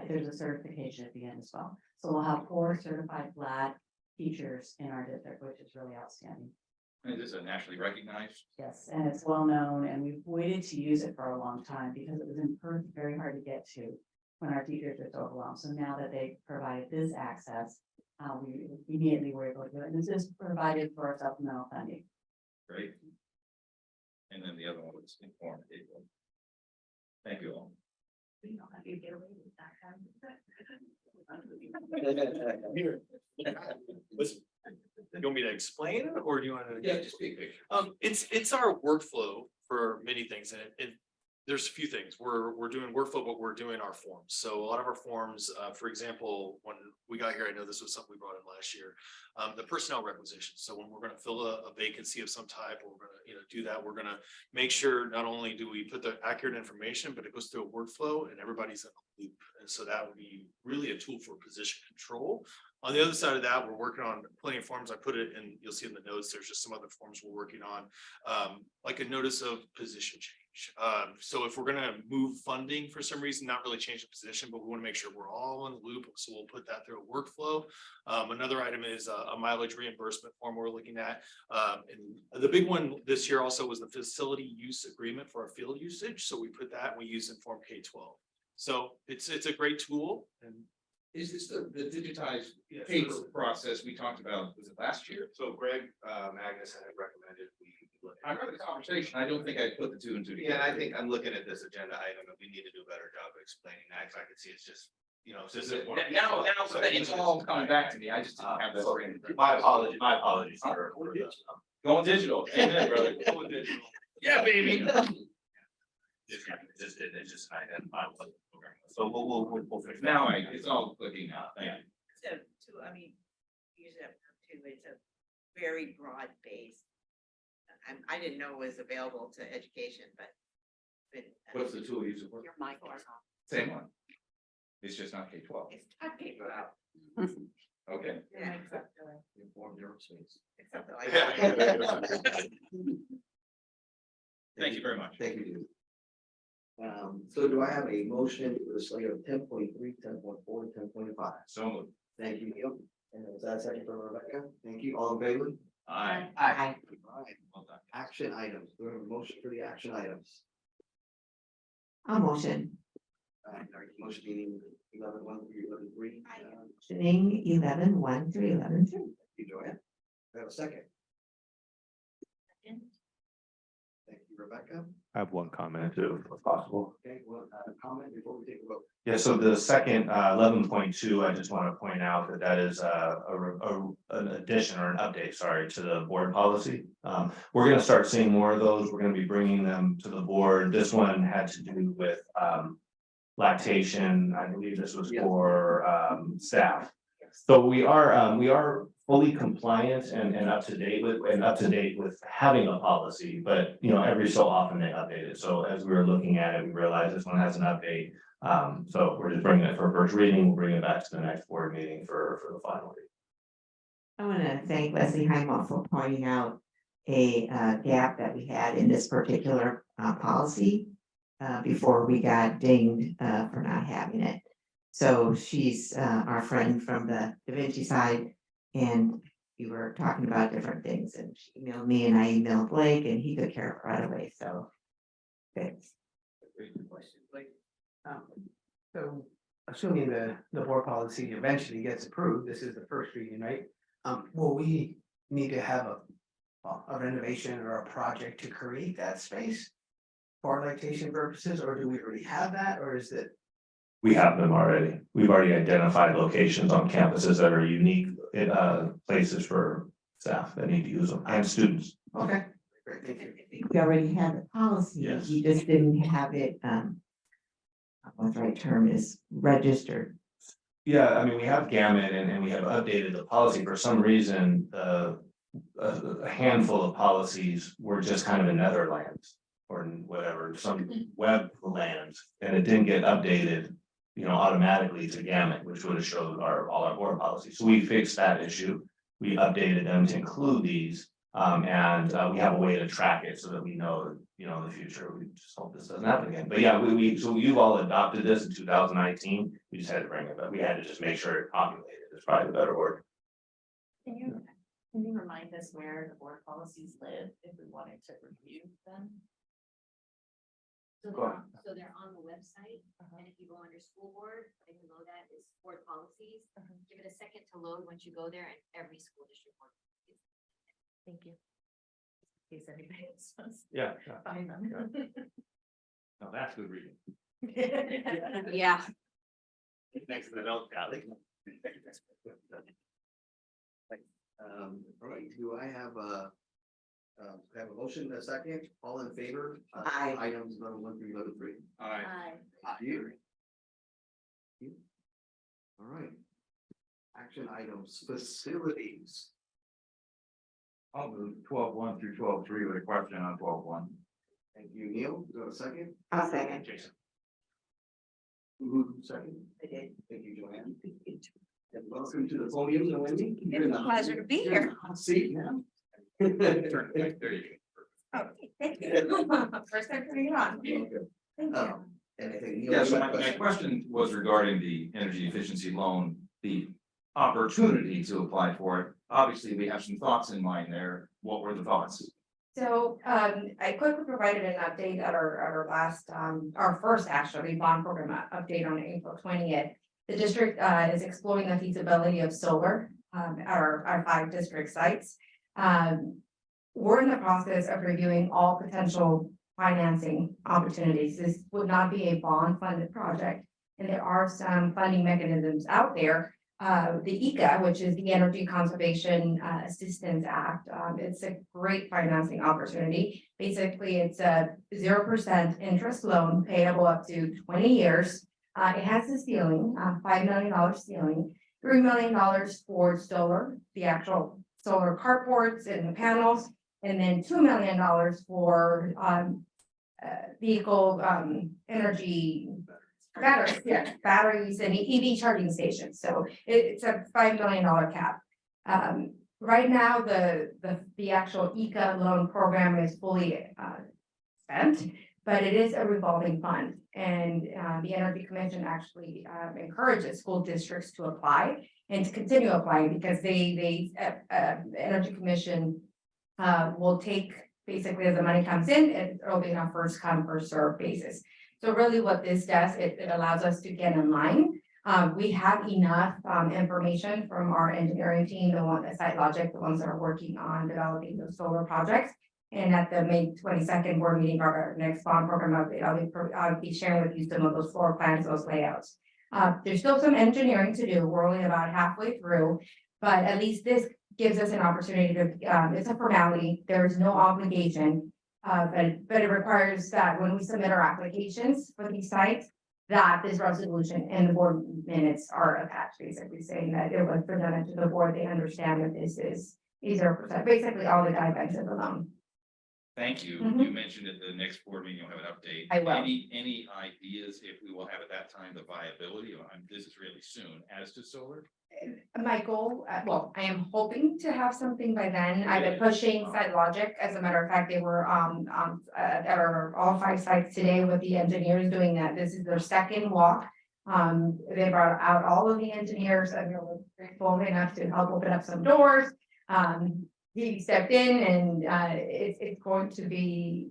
There's a certification at the end as well. So we'll have 4 certified GLAD teachers in our district, which is really outstanding. Is this a nationally recognized? Yes, and it's well known, and we've waited to use it for a long time because it was in Perth, very hard to get to when our teachers were so overwhelmed. So now that they provided this access, we immediately were able to do it. And this is provided for supplemental funding. Great. And then the other one was informed people. Thank you all. Here. Listen, you want me to explain it or do you want to? Yeah, just big picture. It's our workflow for many things and there's a few things. We're doing workflow, but we're doing our forms. So a lot of our forms, for example, when we got here, I know this was something we brought in last year, the personnel requisitions. So when we're going to fill a vacancy of some type, or we're going to, do that, we're going to make sure not only do we put the accurate information, but it goes through a workflow and everybody's in a loop. And so that would be really a tool for position control. On the other side of that, we're working on plenty of forms. I put it in, you'll see in the notes, there's just some other forms we're working on, like a notice of position change. So if we're gonna move funding for some reason, not really change the position, but we want to make sure we're all in the loop. So we'll put that through a workflow. Another item is a mileage reimbursement form we're looking at. And the big one this year also was the facility use agreement for our field usage. So we put that and we use in Form K-12. So it's a great tool. And Is this the digitized paper process we talked about, was it last year? so Greg Magnus had recommended we. I heard the conversation, I don't think I put the 2 and 2 together. Yeah, and I think I'm looking at this agenda item and we need to do a better job of explaining that, because I can see it's just, it's just. Now it's all coming back to me, I just didn't have that. My apologies. Going digital. Amen, brother. Going digital. Yeah, baby. It's just an identifiable program. So we'll fix that. Now it's all clicking now, thank you. So, usually it's a very broad base. I didn't know it was available to education, but. What's the tool you use it for? Your mic. Same one. It's just not K-12. It's not paper out. Okay. Yeah, Inform your space. something like that. Thank you very much. Thank you, Judy. So do I have a motion for the slate of 10.3, 10.4, 10.5? So moved. Thank you, Neil. And is that a second for Rebecca? Thank you. All in favor? Aye. Aye. Well done. Action items. Do we have a motion for the action items? I'll motion. Motion meeting 11.1 through 11.3. Motioning 11.1 through 11.3. Thank you, Joanne. We have a second. Thank you, Rebecca. I have one comment too, if possible. Okay, well, comment before we take a vote. Yeah, so the second 11.2, I just want to point out that is an addition or an update, sorry, to the board policy. We're going to start seeing more of those. We're going to be bringing them to the board. This one had to do with lactation. I believe this was for staff. So we are fully compliant and up to date with having a policy, but every so often they update it. So as we were looking at it, we realized this one has an update. So we're just bringing it for first reading. We'll bring it back to the next board meeting for the final reading. I want to thank Leslie Heimoff for pointing out a gap that we had in this particular policy before we got dinged for not having it. So she's our friend from the Da Vinci side, and we were talking about different things, and she emailed me and I emailed Blake, and he took care of it right away. So thanks. So assuming the board policy eventually gets approved, this is the first reading, right? Will we need to have a renovation or a project to create that space for lactation purposes, or do we already have that, or is it? We have them already. We've already identified locations on campuses that are unique, places for staff that need to use them and students. Okay, great, thank you. We already have the policy, Yes. we just didn't have it, what the right term is, registered. Yeah, I mean, we have Gamut and we have updated the policy. For some reason, a handful of policies were just kind of in Netherlands. Or in whatever, some web lands, and it didn't get updated, automatically to Gamut, which would have showed all our board policies. So we fixed that issue. We updated them to include these, and we have a way to track it so that we know, in the future, we just hope this doesn't happen again. But yeah, so you've all adopted this in 2019, we just had to bring it, but we had to just make sure it populated, is probably the better word. Can you remind us where the board policies live if we wanted to review them? So they're on the website, and if you go under school board, and below that is board policies. Give it a second to load once you go there, and every school district board. Thank you. In case anybody else wants to Yeah. find them. No, that's good reading. Yeah. Next to the note, All right, do I have a motion, a second, all in favor? of Aye. Items 1 through 11.3. Aye. You. All right. Action items, facilities. I'll move 12.1 through 12.3 with a question on 12.1. Thank you, Neil. Do you have a second? I'll second. Jason. Who second? I did. Thank you, Joanne. And welcome to the podium, Wendy. You're in the- Pleasure to be you're in here. the hot seat now. Turn it back, there you go. Thank you. First time putting it on. Okay. Thank you. Anything? Neil, Yeah, so you have a my question was regarding the energy efficiency loan, the opportunity to apply for it. Obviously, we have some thoughts in mind there. What were the thoughts? So I quickly provided an update at our last, our first actually bond program update on April 20th. The district is exploring the feasibility of solar at our 5 district sites. We're in the process of reviewing all potential financing opportunities. This would not be a bond funded project. And there are some funding mechanisms out there. The ECA, which is the Energy Conservation Assistance Act, it's a great financing opportunity. Basically, it's a 0% interest loan payable up to 20 years. It has a ceiling, $5 million ceiling, $3 million for solar, the actual solar carports and the panels, and then $2 million for vehicle energy batteries and EV charging stations. So it's a $5 million cap. Right now, the actual ECA loan program is fully spent, but it is a revolving fund. And the Energy Commission actually encourages school districts to apply and to continue applying because the Energy Commission will take basically as the money comes in, it'll be on a first come, first served basis. So really what this does, it allows us to get in line. We have enough information from our engineering team, the SiteLogic, the ones that are working on developing those solar projects. And at the May 22nd board meeting, our next bond program update, I'll be sharing with you some of those floor plans, those layouts. There's still some engineering to do. We're only about halfway through, but at least this gives us an opportunity to, it's a formality. There is no obligation. But it requires that when we submit our applications for these sites, that this resolution and the board minutes are attached, basically saying that it was presented to the board. They understand that this is 0%, basically all the guidelines of the loan. Thank you. Mhm. You mentioned at the next board meeting, you'll have an update. I will. Any ideas if we will have at that time the viability, this is really soon, as to solar? My goal, well, I am hoping to have something by then. I've been pushing SiteLogic. As a matter of fact, they were at our all 5 sites today with the engineers doing that. This is their second walk. They brought out all of the engineers and they were grateful enough to help open up some doors. He stepped in and it's going to be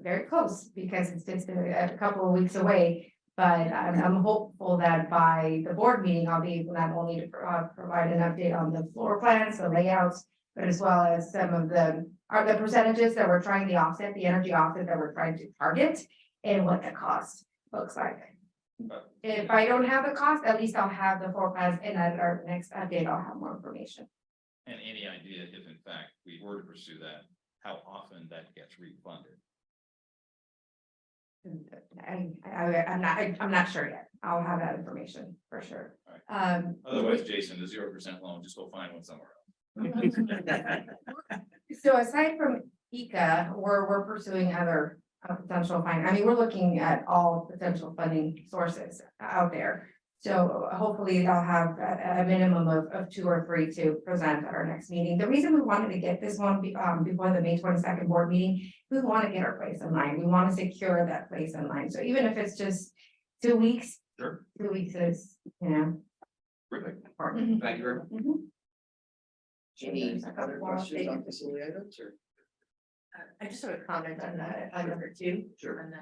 very close because it's just a couple of weeks away. But I'm hopeful that by the board meeting, I'll be able not only to provide an update on the floor plans, the layouts, but as well as some of the percentages that we're trying to offset, the energy offset that we're trying to target, and what the cost looks like. If I don't have the cost, at least I'll have the floor plans, and at our next update, I'll have more information. And any idea if in fact we were to pursue that, how often that gets refunded? I'm not sure yet. I'll have that information for sure. Otherwise, Jason, the 0% loan, just go find one somewhere else. So aside from ECA, we're pursuing other potential funding. I mean, we're looking at all potential funding sources out there. So hopefully they'll have a minimum of 2 or 3 to present at our next meeting. The reason we wanted to get this one before the May 22nd board meeting, we want to get our place in line. We want to secure that place in line. So even if it's just 2 weeks. Sure. 2 weeks is, you know. Perfect. important. Thank you very much. Maybe a couple more things. facility items or? I just have a comment on number 2. Sure. On the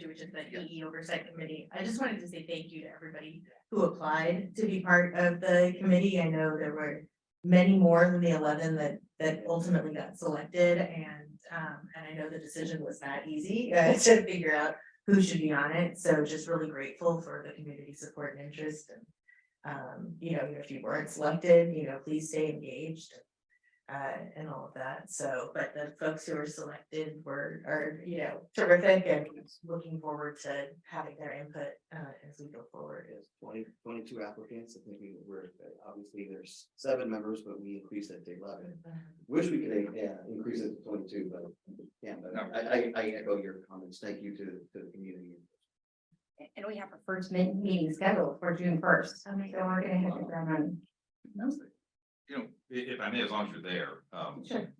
which is the EE Oversight Committee. I just wanted to say thank you to everybody who applied to be part of the committee. I know there were many more than the 11 that ultimately got selected, and I know the decision was not easy to figure out who should be on it. So just really grateful for the community support and interest, and you know, if you weren't selected, you know, please stay engaged. And all of that. So, but the folks who are selected are, you know, terrific, and looking forward to having their input as we go forward. Yes, 22 applicants. I think we were, obviously there's 7 members, but we increased it to 11. Wish we could, increase it to 22, but yeah, but I echo your comments. Thank you to the community. And we have our first meeting scheduled for June 1st. So we're gonna hit the ground running. You know, if I may, as long as you're there, Sure.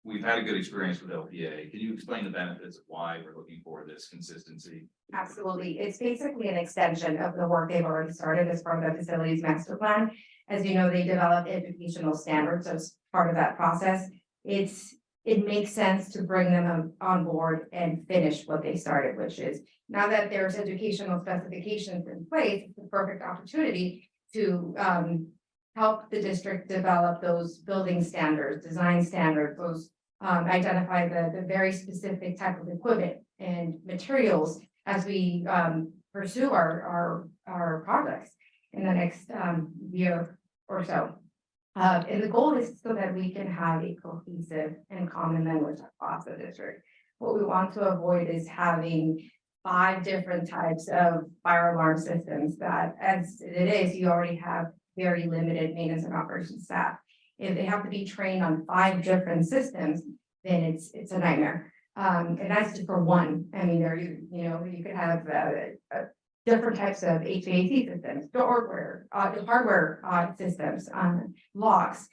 we've had a good experience with LPA. Can you explain the benefits of why we're looking for this consistency? Absolutely. It's basically an extension of the work they've already started as part of the facilities master plan. As you know, they develop educational standards as part of that process. It makes sense to bring them on board and finish what they started, which is now that there's educational specifications in place, it's the perfect opportunity to help the district develop those building standards, design standards, those identify the very specific type of equipment and materials as we pursue our projects in the next year or so. And the goal is so that we can have a cohesive and common language across the district. What we want to avoid is having 5 different types of fire alarm systems that, as it is, you already have very limited maintenance and operations staff. If they have to be trained on 5 different systems, then it's a nightmare. And that's just for one. I mean, you could have different types of HVAC systems, hardware systems, locks.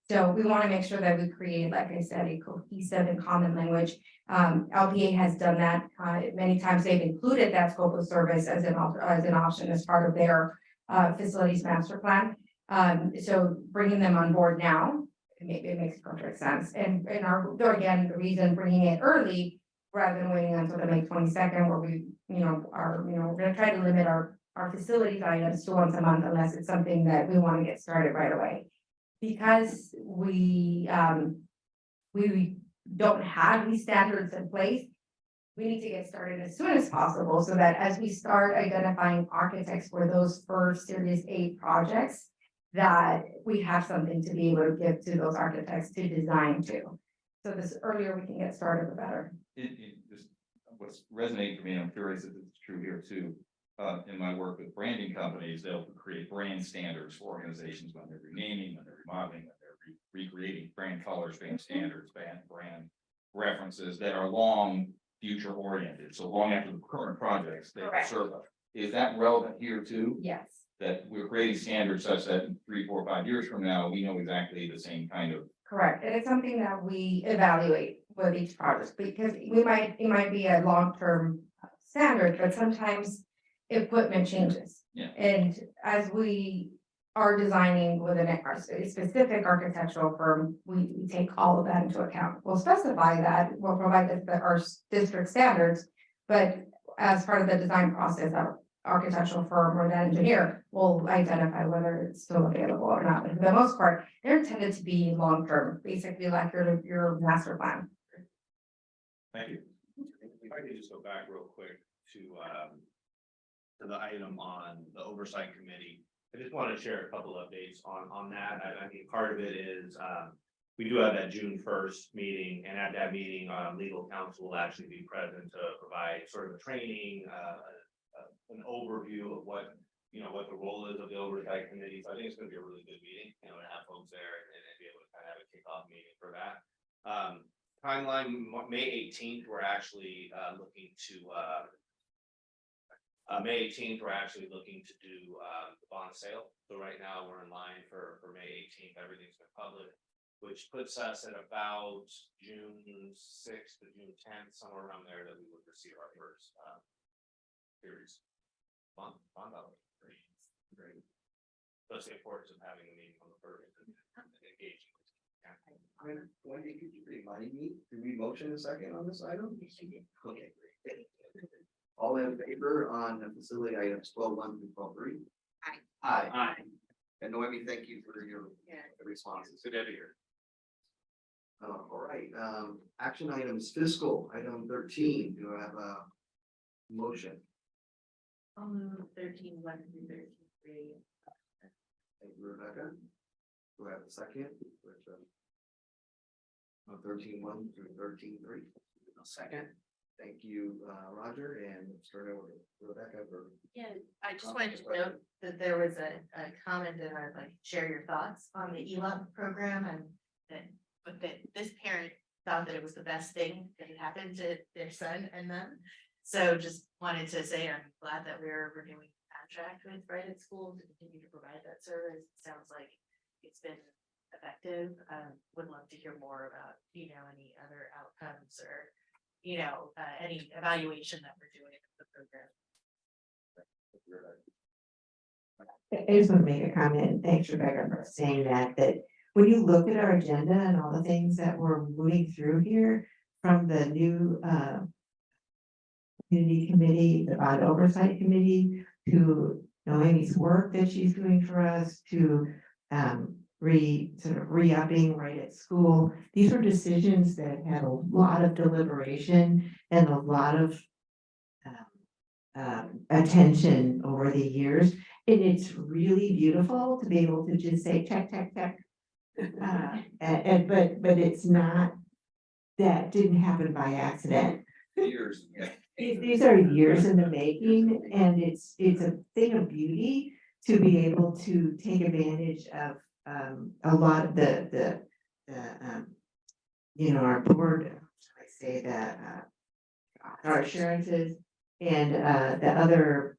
So we want to make sure that we create, like I said, a cohesive and common language. LPA has done that many times. They've included that scope of service as an option as part of their facilities master plan. So bringing them on board now, it makes perfect sense. And again, the reason bringing it early rather than waiting until the May 22nd, where we, we're gonna try to limit our facilities items to once a month unless it's something that we want to get started right away. Because we don't have these standards in place, we need to get started as soon as possible so that as we start identifying architects for those first Series A projects, that we have something to be able to give to those architects to design to. So this earlier we can get started, the better. Just what's resonating for me, I'm curious if it's true here too. In my work with branding companies, they'll create brand standards for organizations when they're renaming, when they're remodeling, when they're recreating brand colors, brand standards, brand references that are long future oriented. So long after the current projects they serve. Is that relevant here too? Yes. That we're creating standards such that in 3, 4, 5 years from now, we know exactly the same kind of. Correct. And it's something that we evaluate with each project because it might be a long-term standard, but sometimes equipment changes. Yeah. And as we are designing with a specific architectural firm, we take all of that into account. We'll specify that, we'll provide our district standards. But as part of the design process, our architectural firm or the engineer will identify whether it's still available or not. But for the most part, they're intended to be long-term, basically like your master plan. Thank you. If I could just go back real quick to the item on the oversight committee. I just want to share a couple updates on that. I mean, part of it is, we do have that June 1st meeting, and at that meeting, legal counsel will actually be present to provide sort of a training, an overview of what the role is of the oversight committee. So I think it's going to be a really good meeting, to have folks there and be able to kind of have a kickoff meeting for that. Timeline, May 18th, we're actually looking to May 18th, we're actually looking to do the bond sale. So right now we're in line for May 18th. Everything's been published, which puts us at about June 6th to June 10th, somewhere around there, that we would receive our first series bond dollar. Great. That's the importance of having a meeting on the first and engaging. Wendy, could you remind me, do we motion a second on this item? Okay, great. All in favor on the facility items 12.1 through 12.3? Aye. Aye. And Noemi, thank you for your responses. Good to have you here. All right, action items, fiscal item 13, do I have a motion? I'll move 13.1 through 13.3. Thank you, Rebecca. Do I have a second? 13.1 through 13.3. A second. Thank you, Roger, and start over with Rebecca for. Yeah, I just wanted to note that there was a comment and I'd like to share your thoughts on the ELOP program, and that this parent thought that it was the best thing that had happened to their son and them. So just wanted to say I'm glad that we're renewing the contract with Right at School to continue to provide that service. Sounds like it's been effective. Would love to hear more about, any other outcomes or, any evaluation that we're doing of the program. I just want to make a comment. Thanks, Rebecca, for saying that when you look at our agenda and all the things that we're moving through here, from the new community committee, the bond oversight committee, to Noemi's work that she's doing for us, to re-upping Right at School. These were decisions that had a lot of deliberation and a lot of attention over the years. And it's really beautiful to be able to just say, check, check, check. But it's not, that didn't happen by accident. Years. These are years in the making, and it's a thing of beauty to be able to take advantage of a lot of the our board, I say that our assurances and the other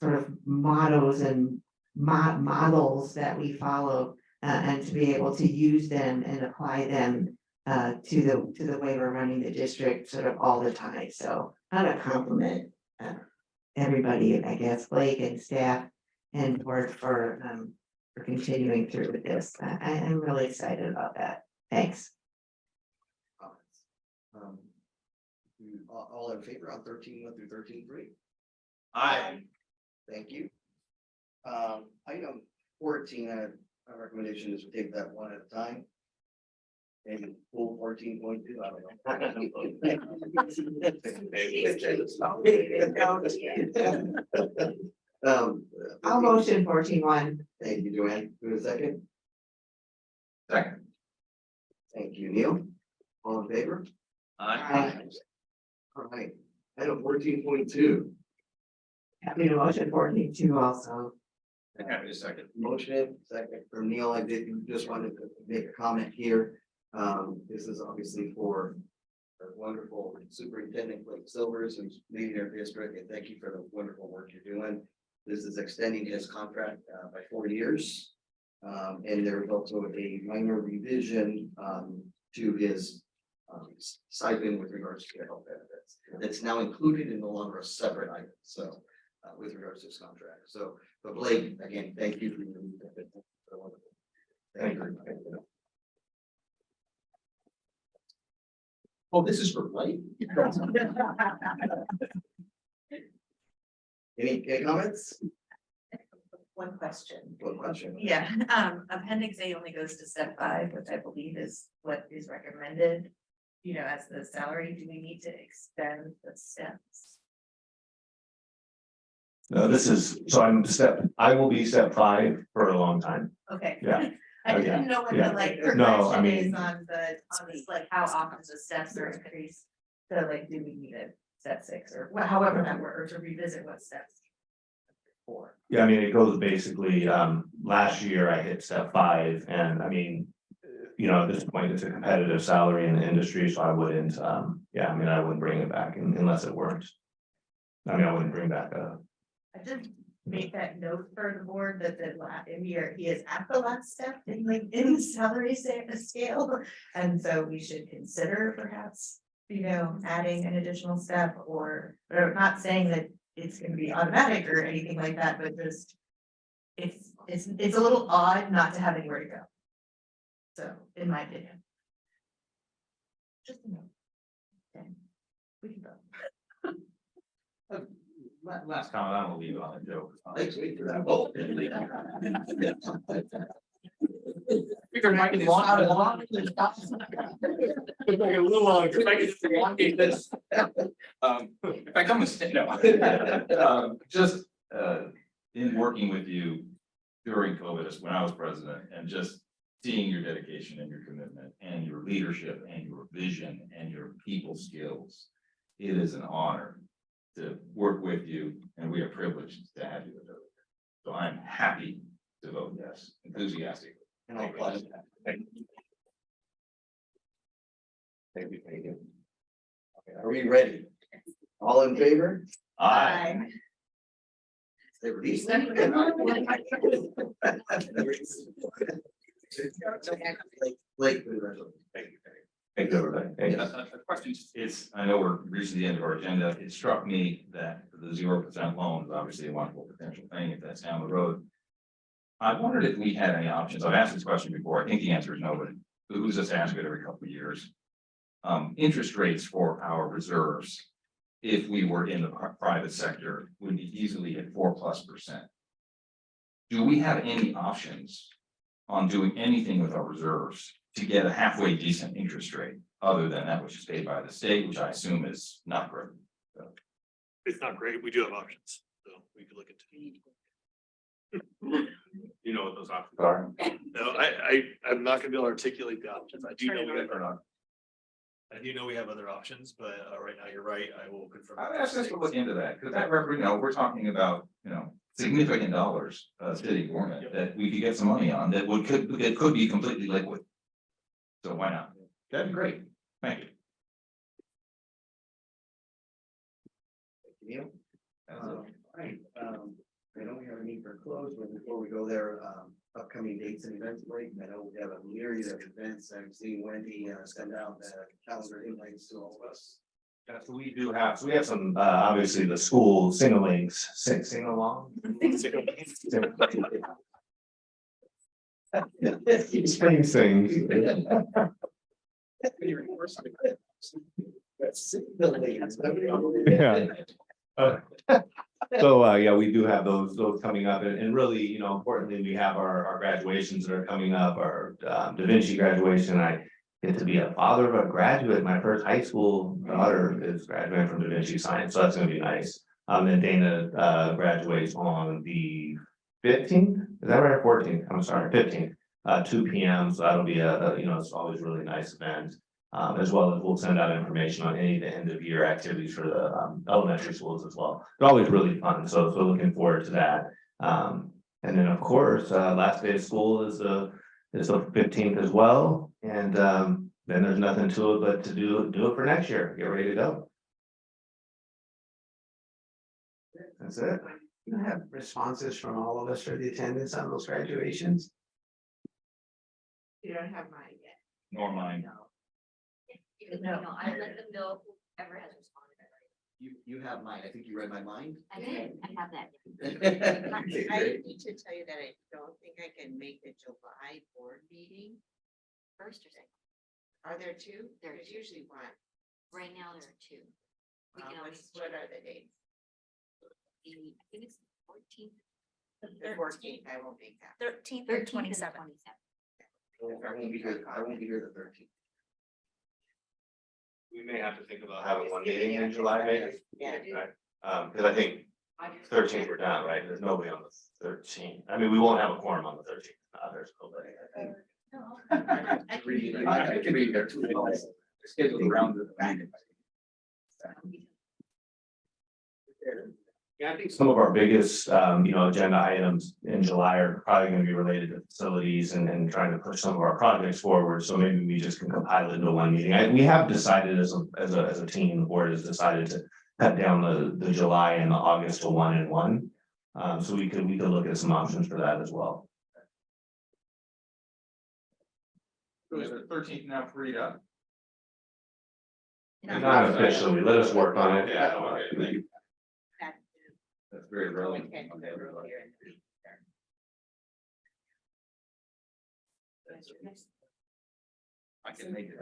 sort of mottos and models that we follow, and to be able to use them and apply them to the way we're running the district sort of all the time. So I want to compliment everybody, I guess, Blake and staff and board for continuing through with this. I'm really excited about that. Thanks. All in favor on 13.1 through 13.3? Aye. Thank you. Item 14, our recommendation is to take that one at a time. And full 14.2, I don't know. I'll motion 14.1. Thank you, Joanne. Do a second. Second. Thank you, Neil. All in favor? Aye. All right, item 14.2. Happy to motion 14.2 also. Happy to second. Motion, second from Neil. I did just wanted to make a comment here. This is obviously for our wonderful superintendent, Blake Silvers, who's leading our district, and thank you for the wonderful work you're doing. This is extending his contract by 4 years. And there is also a minor revision to his stipend with regards to health benefits. That's now included and no longer a separate item. So with regards to his contract. So, but Blake, again, thank you for your Oh, this is for life? Any comments? One question. One question. Yeah, appendix A only goes to step 5, which I believe is what is recommended. You know, as the salary, do we need to extend the steps? No, this is, so I will be step 5 for a long time. Okay. Yeah. I Yeah, didn't know what yeah. the like No, I progression is mean- on this, like how often the steps are increased. So like, do we need a step 6 or however that works, or to revisit what steps? 4. Yeah, I mean, it goes basically, last year I hit step 5 and I mean. You know, at this point, it's a competitive salary in the industry, so I wouldn't, yeah, I mean, I wouldn't bring it back unless it weren't. I mean, I wouldn't bring back I did make that note for the board that he is at the last step in the salary scale. And so we should consider perhaps, you know, adding an additional step or not saying that it's gonna be automatic or anything like that, but just. It's a little odd not to have anywhere to go. So, in my opinion. Just a note. Okay. We can go. last comment, I will leave it on a joke. Thanks, wait for that. Oh. Figure I can walk out of the It's like a little long, if I could just elongate this. If I come and stay, no. Just, in working with you during COVID, when I was president, and just seeing your dedication and your commitment and your leadership and your vision and your people skills. It is an honor to work with you, and we are privileged to have you with us. So I'm happy to vote yes, enthusiastic. And I'll apply that. Thank you. Thank you, thank you. Okay, are we ready? All in favor? Aye. They released. Late. Thank you. Thank you, everybody. Hey, a question is, I know we're reaching the end of our agenda. It struck me that the 0% loan is obviously a wonderful potential thing if that's down the road. I wondered if we had any options. I've asked this question before. I think the answer is no, but who's just ask it every couple of years. Interest rates for our reserves, if we were in the private sector, would be easily at 4+%. Do we have any options on doing anything with our reserves to get a halfway decent interest rate, other than that which is paid by the state, which I assume is not great? So, It's not great. We do have options, so we could look into. You know what those options Sorry. No, I'm not gonna be able to articulate the options. I do know we have other options, but right now you're right. I will confirm. I asked us to look into that, because that, we're talking about, significant dollars, city government that we could get some money on that it could be completely liquid. So why not? That'd be great. Thank you. Neil? Right, I know we have a need for close, but before we go there, upcoming dates and events break, I know we have a myriad of events. I've seen Wendy send out the calendar invites to all of us. Yeah, so we do have, we have some, obviously the school sing-alongs, sing along. Spring sing. Yeah. So, yeah, we do have those coming up and really, importantly, we have our graduations that are coming up, our Da Vinci graduation. I get to be a father of a graduate. My first high school daughter is graduating from Da Vinci Science, so that's gonna be nice. And Dana graduates on the 15th, is that right, 14th? I'm sorry, 15th, 2 p.m. So that'll be it's always a really nice event. As well as we'll send out information on any of the end of year activities for the elementary schools as well. They're always really fun, so looking forward to that. And then, of course, last day of school is the 15th as well. And then there's nothing to it but to do it for next year. Get ready to go. That's it. You have responses from all of us for the attendance on those graduations? You don't have mine yet. Nor mine. I let them know whoever has responded already. You have mine. I think you read my mind. I did, I have that. I need to tell you that I don't think I can make the July board meeting. First or second? Are there two? There's usually one. Right now, there are two. We can always. What are the dates? I think it's 14th. The 14th, I won't make that. 13th or 27th. I won't be here the 13th. We may have to think about having one meeting in July, maybe. Yeah. Because I think 13th we're done, right? There's nobody on the 13th. I mean, we won't have a quorum on the 13th. There's nobody. I can be there too. Scheduled around the back. Yeah, I think some of our biggest, agenda items in July are probably gonna be related to facilities and trying to push some of our projects forward. So maybe we just can compile it into one meeting. We have decided as a team, the board has decided to cut down the July and the August to 1 and 1. So we could look at some options for that as well. So is the 13th now freed up? Not officially, let us work on it. Yeah. Okay. That's very early. Okay. I can make it.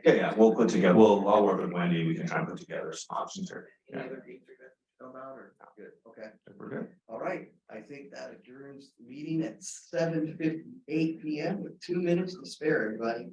Yeah, we'll put together, I'll work with Wendy, we can try and put together some options here. Any Yeah. other dates you're gonna know about or not? Good, okay. We're good. All right, I think that adjourns the meeting at 7:58 PM with 2 minutes to spare, everybody.